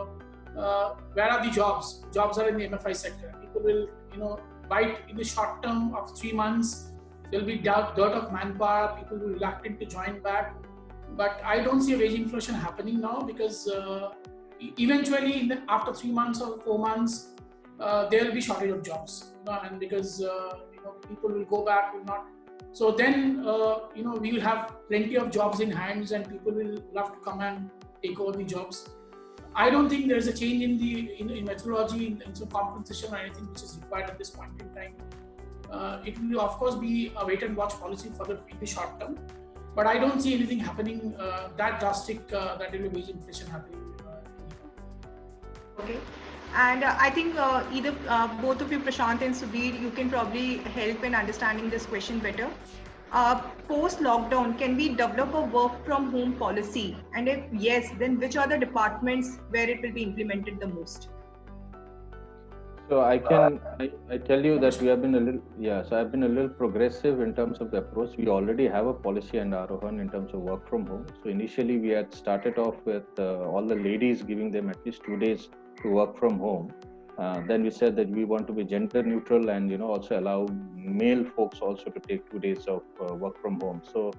where are the jobs? Jobs are in the MFI sector. People will bite in the short term of 3 months. There will be dearth of manpower. People will be reluctant to join back. But I don't see a wage inflation happening now, because eventually after 3 months or 4 months, there will be shortage of jobs, and because people will go back, will not. So then we will have plenty of jobs in hands, and people will love to come and take over the jobs. I don't think there is a change in the methodology in some compensation or anything which is required at this point in time. It will of course be a wait and watch policy in the short term, but I don't see anything happening that drastic that there will be wage inflation happening. Okay. And I think either both of you, Prashant and Subir, you can probably help in understanding this question better. Post-lockdown, can we develop a work from home policy? And if yes, then which are the departments where it will be implemented the most? So I tell you that we have been I've been a little progressive in terms of the approach. We already have a policy and Aarohan in terms of work from home. So initially we had started off with all the ladies giving them at least 2 days to work from home. Then we said that we want to be gender neutral and also allow male folks also to take 2 days of work from home. So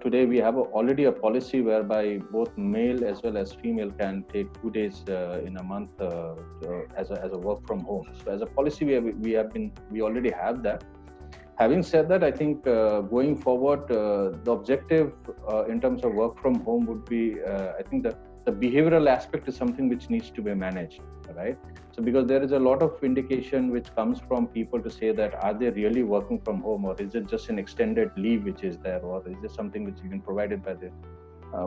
today we have already a policy whereby both male as well as female can take 2 days in a month as a work from home. So as a policy we already have that. Having said that, I think going forward the objective in terms of work from home would be I think that the behavioral aspect is something which needs to be managed, right? So because there is a lot of indication which comes from people to say that are they really working from home, or is it just an extended leave which is there, or is it something which has been provided by the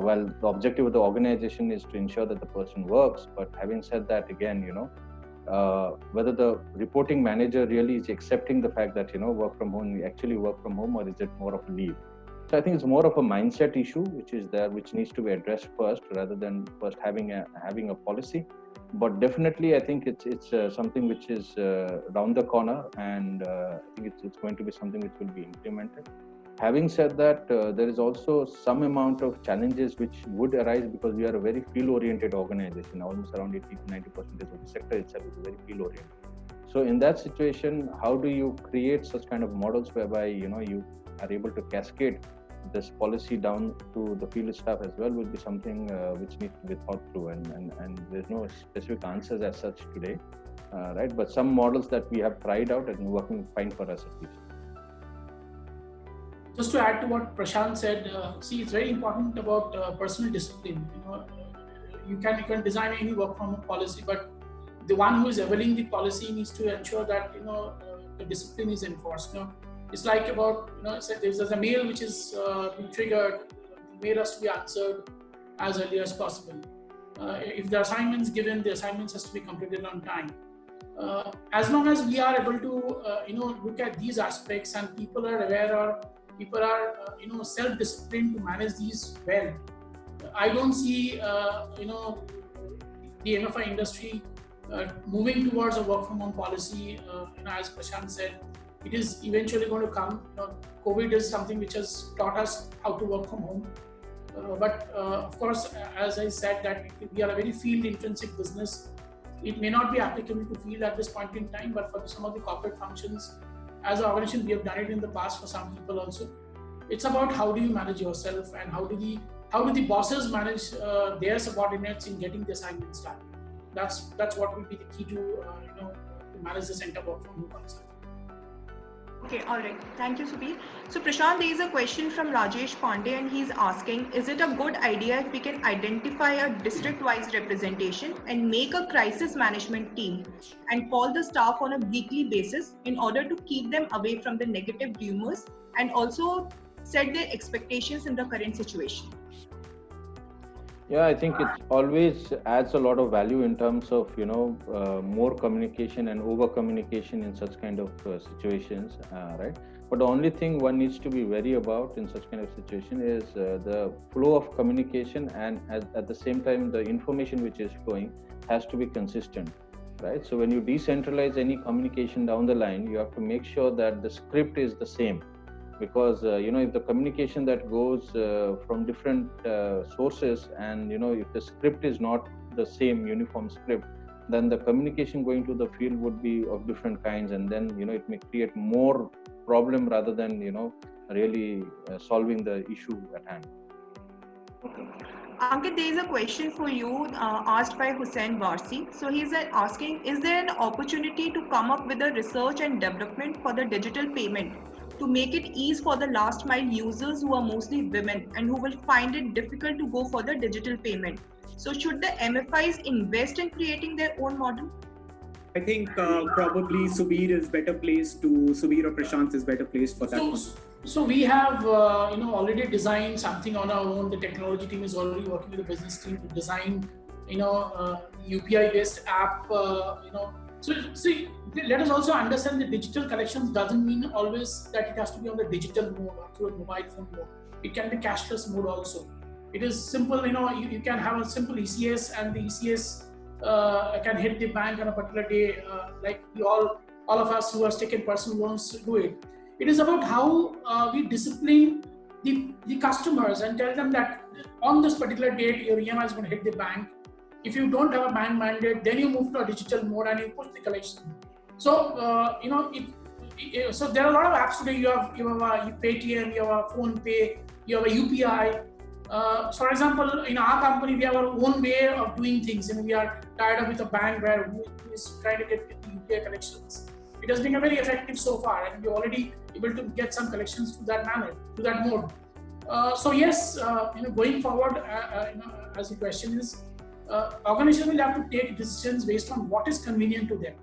well, the objective of the organization is to ensure that the person works. But having said that, again, whether the reporting manager really is accepting the fact that work from home, we actually work from home, or is it more of a leave? So I think it's more of a mindset issue which is there, which needs to be addressed first, rather than first having a policy. But definitely, I think it's something which is round the corner, and I think it's going to be something which will be implemented. Having said that, there is also some amount of challenges which would arise because we are a very field-oriented organization. Almost around 80 to 90% of the sector itself is very field-oriented. So in that situation, how do you create such kind of models whereby you are able to cascade this policy down to the field staff as well, would be something which needs to be thought through, and there's no specific answers as such today, right? But some models that we have tried out and working fine for us at least. Just to add to what Prashant said, see, it's very important about personal discipline. You can design any work from home policy, but the one who is availing the policy needs to ensure that the discipline is enforced. It's like about, there's a mail which is being triggered, the mail has to be answered as early as possible. If the assignment is given, the assignments has to be completed on time. As long as we are able to, look at these aspects and people are aware, or people are, self-disciplined to manage these well, I don't see, the MFI industry moving towards a work from home policy. As Prashant said, it is eventually going to come. COVID is something which has taught us how to work from home. But of course, as I said, that we are a very field intrinsic business. It may not be applicable to field at this point in time, but for some of the corporate functions, as an organization, we have done it in the past for some people also. It's about how do you manage yourself, and how do the bosses manage their subordinates in getting the assignments done. That's what will be the key to manage the center work from home concept. Okay, all right. Thank you, Subir. So Prashant, there is a question from Rajesh Pandey, and he's asking, is it a good idea if we can identify a district-wise representation and make a crisis management team and call the staff on a weekly basis in order to keep them away from the negative rumors and also set their expectations in the current situation? Yeah, I think it always adds a lot of value in terms of, more communication and over communication in such kind of situations, right? But the only thing one needs to be wary about in such kind of situation is the flow of communication, and at the same time, the information which is flowing has to be consistent, right? So when you decentralize any communication down the line, you have to make sure that the script is the same, because if the communication that goes from different sources, and if the script is not the same uniform script, then the communication going to the field would be of different kinds, and then it may create more problem rather than really solving the issue at hand. Ankit, there is a question for you asked by Hussain Varsi. So he's asking, is there an opportunity to come up with a research and development for the digital payment to make it ease for the last mile users who are mostly women and who will find it difficult to go for the digital payment? So should the MFIs invest in creating their own model? I think probably Subir or Prashant is better placed for that. So we have already designed something on our own. The technology team is already working with the business team to design UPI based app. So see, let us also understand that digital collections doesn't mean always that it has to be on the digital mode or through a mobile phone mode. It can be cashless mode also. It is simple. You can have a simple ECS, and the ECS can hit the bank on a particular day, like all of us who have taken personal loans do it. It is about how we discipline the customers and tell them that on this particular date, your EMI is going to hit the bank. If you don't have a bank mandate, then you move to a digital mode and you push the collection. So, so there are a lot of apps today. You have a Paytm, you have a PhonePe, you have a UPI. For example, in our company, we have our own way of doing things. We are tied up with a bank who is trying to get the UPI collections. It has been very effective so far, and we're already able to get some collections to that manner, to that mode. So yes, going forward, as the question is, organizations will have to take decisions based on what is convenient to them.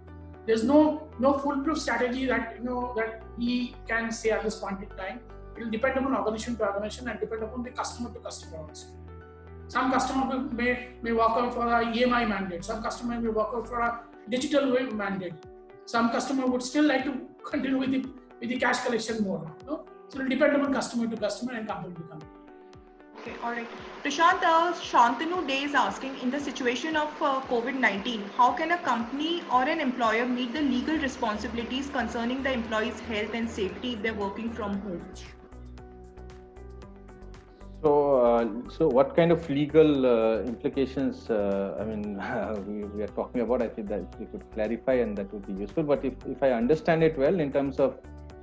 There's no foolproof strategy that that we can say at this point in time. It will depend upon organization to organization and depend upon the customer to customer also. Some customer may work out for a EMI mandate. Some customer may work out for a digital mandate. Some customer would still like to continue with the cash collection mode. So it will depend upon customer to customer and company to company. Okay, all right. Prashant, Shantanu Day is asking, in the situation of COVID-19, how can a company or an employer meet the legal responsibilities concerning the employee's health and safety if they're working from home? So what kind of legal implications, we are talking about? I think that if you could clarify, and that would be useful. But if I understand it well, in terms of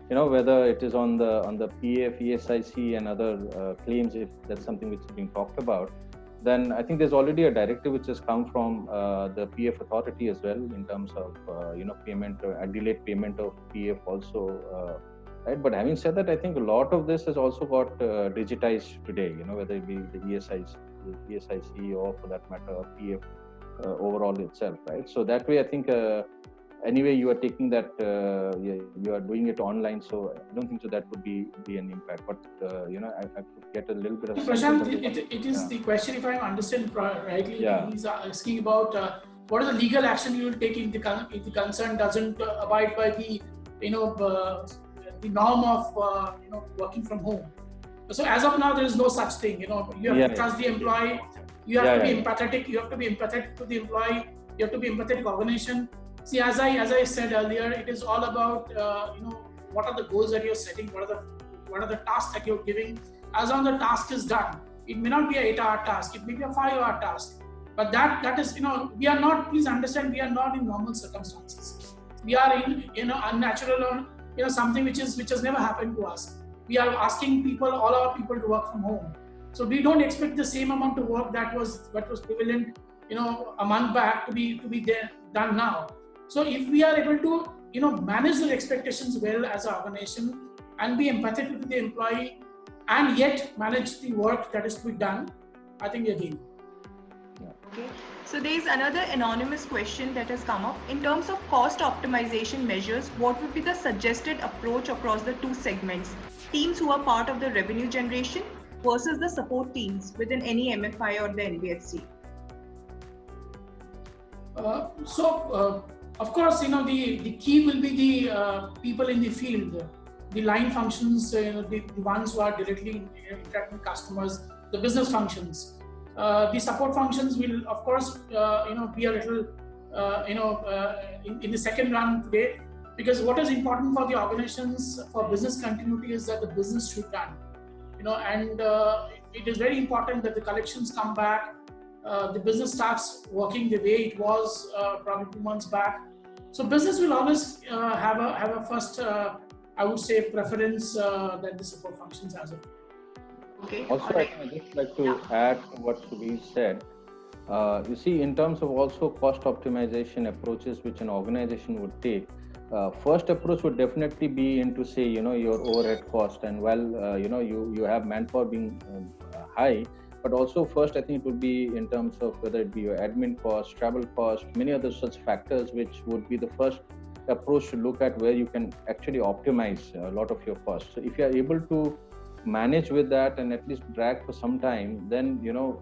whether it is on the PF, ESIC and other claims, if that's something which is being talked about, then I think there's already a directive which has come from the PF authority as well, in terms of payment or delayed payment of PF also. Right, but having said that, I think a lot of this has also got digitized today. Whether it be the ESIC or, for that matter, PF overall itself. Right. So that way, I think anyway you are taking that you are doing it online. So I don't think so that would be an impact. But I could get a little bit of. Prashant, it is the question. If I understand rightly, he's asking about what is the legal action you will take if the concern doesn't abide by the the norm of working from home. So as of now, there is no such thing. You have to trust the employee. You have to be empathetic. You have to be empathetic to the employee. You have to be empathetic organization. See, as I said earlier, it is all about what are the goals that you're setting. What are the tasks that you're giving. As long as the task is done, it may not be an 8-hour task. It may be a 5-hour task. But that is we are not. Please understand, we are not in normal circumstances. We are in unnatural. Something which has never happened to us. We are asking all our people to work from home. So we don't expect the same amount of work that was prevalent, a month back to be done now. So if we are able to, manage the expectations well as an organization and be empathetic to the employee and yet manage the work that is to be done, I think we are game. Okay. So there is another anonymous question that has come up. In terms of cost optimization measures, what would be the suggested approach across the two segments? Teams who are part of the revenue generation versus the support teams within any MFI or the NBFC? Of course, the key will be the people in the field, the line functions, the ones who are directly interacting with customers, the business functions. The support functions will, of course, be a little, in the second run today, Because what is important for the organizations for business continuity is that the business should run, and it is very important that the collections come back, the business starts working the way it was probably 2 months back. So business will always have a first, I would say, preference that the support functions as well. Okay. Also, Alright. I'd just like to add to what Subir said. You see, in terms of also cost optimization approaches which an organization would take, first approach would definitely be into, say, your overhead cost. And while you have manpower being high, but also first I think it would be in terms of whether it be your admin cost, travel cost, many other such factors which would be the first approach to look at where you can actually optimize a lot of your costs. So if you are able to manage with that and at least drag for some time, then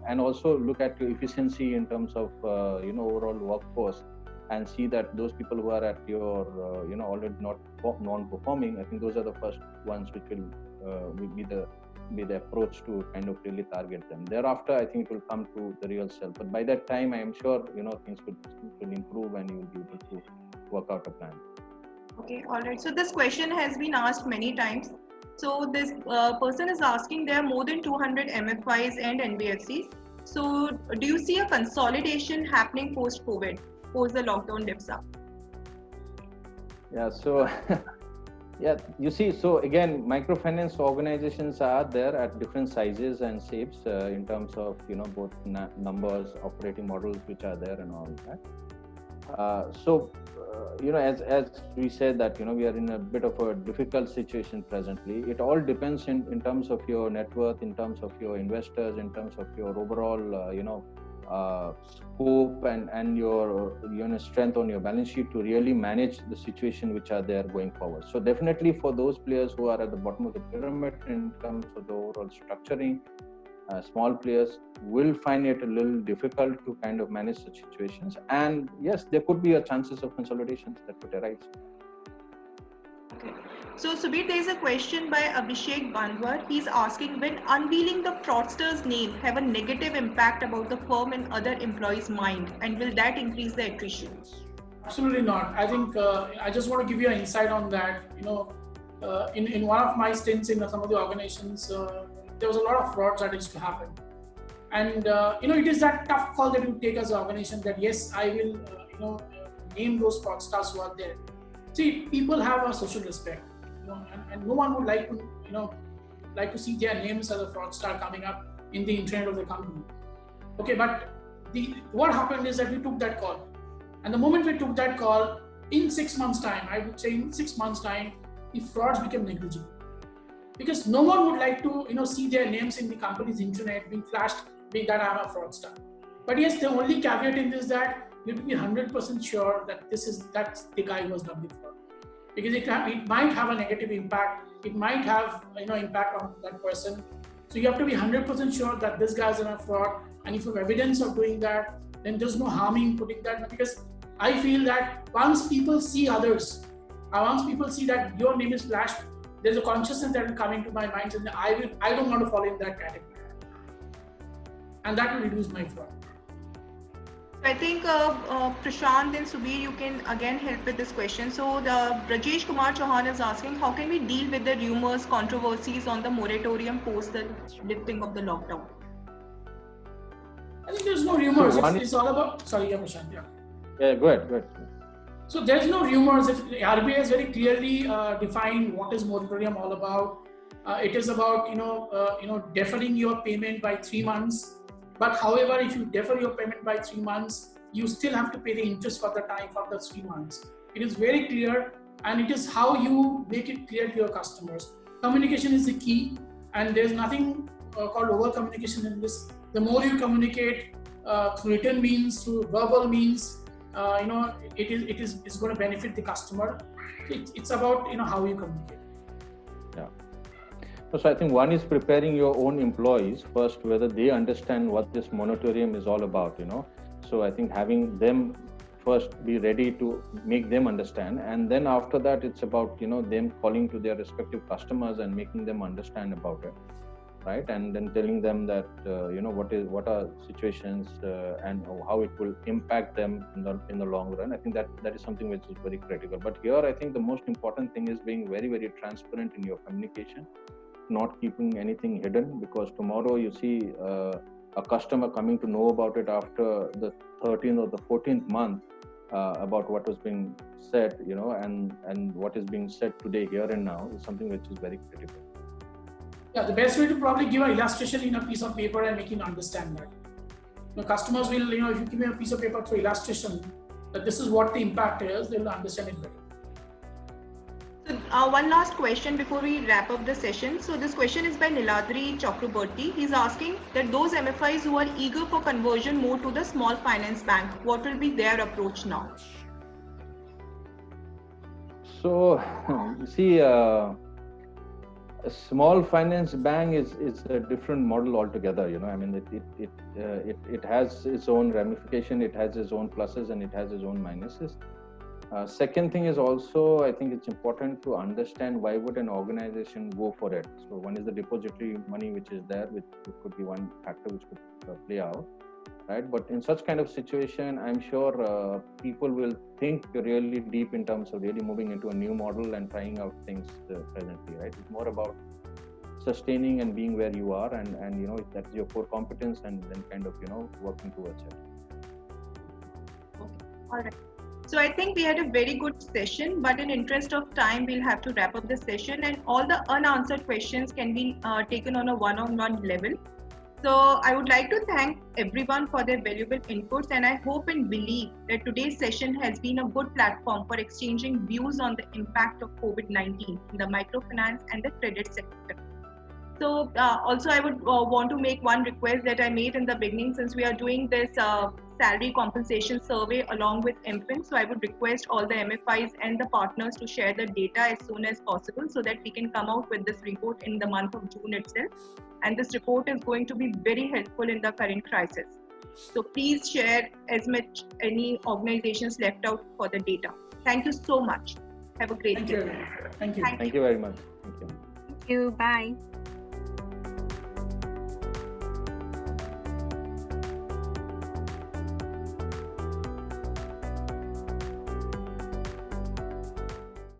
and also look at your efficiency in terms of overall workforce, and see that those people who are at your already not non-performing, I think those are the first ones which will be the approach to kind of really target them. Thereafter, I think it will come to the real self. But by that time, I am sure things will improve and you will be able to work out a plan. Okay, all right. So this question has been asked many times. So this person is asking, there are more than 200 MFIs and NBFCs. So do you see a consolidation happening post-COVID, post the lockdown dips up? Yeah, so yeah, you see, so again, microfinance organizations are there at different sizes and shapes in terms of both numbers, operating models which are there and all that. As we said that we are in a bit of a difficult situation presently. It all depends in terms of your net worth, in terms of your investors, in terms of your overall scope and your strength on your balance sheet to really manage the situation which are there going forward. So definitely for those players who are at the bottom of the pyramid in terms of the overall structuring, small players will find it a little difficult to kind of manage such situations. And yes, there could be a chances of consolidations that could arise. Okay. So Subir, there is a question by Abhishek Bandwar. He's asking, when unveiling the fraudster's name have a negative impact about the firm and other employees' mind, and will that increase the attrition? Absolutely not. I think I just want to give you an insight on that. In one of my stints in some of the organizations, there was a lot of frauds that used to happen. And, it is that tough call that you take as an organization that, yes, I will, name those fraudsters who are there. See, people have a social respect, and no one would like to see their names as a fraudster coming up in the internet of the company. Okay, but what happened is that we took that call. And the moment we took that call, in 6 months' time, I would say in 6 months' time, the frauds became negligible. Because no one would like to, see their names in the company's internet being flashed, being that I'm a fraudster. But yes, the only caveat in this is that you have to be 100% sure that that's the guy who has done the fraud. Because it might have a negative impact. It might have, impact on that person. So you have to be 100% sure that this guy is in a fraud. And if you have evidence of doing that, then there's no harm in putting that. Because I feel that once people see others, once people see that your name is flashed, there's a consciousness that will come into my mind and I don't want to fall in that category. And that will reduce my fraud. I think Prashant and Subir, you can again help with this question. So the Brajesh Kumar Chauhan is asking, how can we deal with the rumors, controversies on the moratorium post the lifting of the lockdown? I think there's no rumors. It's all about, sorry, Prashant. Yeah, go ahead. So there's no rumors. RBI has very clearly defined what is moratorium all about. It is about deferring your payment by 3 months. But however, if you defer your payment by 3 months, you still have to pay the interest for the time for the 3 months. It is very clear, and it is how you make it clear to your customers. Communication is the key, and there's nothing called over communication in this. The more you communicate through written means, through verbal means, it's going to benefit the customer. It's about how you communicate. Yeah. So I think one is preparing your own employees first, whether they understand what this moratorium is all about. So I think having them first be ready to make them understand, and then after that it's about them calling to their respective customers and making them understand about it. right? And then telling them that what are situations and how it will impact them in the long run. I think that is something which is very critical. But here, I think the most important thing is being very, very transparent in your communication, not keeping anything hidden, because tomorrow you see a customer coming to know about it after the 13th or the 14th month about what was being said, and what is being said today, here and now, is something which is very critical. Yeah, the best way to probably give an illustration in a piece of paper and make him understand that. Customers will, if you give me a piece of paper through illustration, that this is what the impact is, they will understand it better. So one last question before we wrap up the session. So this question is by Niladri Chakraborty. He's asking that those MFIs who are eager for conversion more to the small finance bank, what will be their approach now? So, you see, a small finance bank is a different model altogether. I mean, it has its own ramification, it has its own pluses, and it has its own minuses. Second thing is also, I think it's important to understand why would an organization go for it. So one is the depository money which is there, which could be one factor which could play out, right? But in such kind of situation, I'm sure people will think really deep in terms of really moving into a new model and trying out things presently, right? It's more about sustaining and being where you are, and if that's your core competence, and then kind of working towards it. Okay. All right. So I think we had a very good session, but in interest of time, we'll have to wrap up the session, and all the unanswered questions can be taken on a one-on-one level. So I would like to thank everyone for their valuable inputs, and I hope and believe that today's session has been a good platform for exchanging views on the impact of COVID-19 in the microfinance and the credit sector. So also I would want to make one request that I made in the beginning, since we are doing this salary compensation survey along with MFIN. So I would request all the MFIs and the partners to share the data as soon as possible, so that we can come out with this report in the month of June itself. And this report is going to be very helpful in the current crisis. So please share as much any organizations left out for the data. Thank you so much. Have a great day. Thank you. Thank you very much. Thank you. Bye.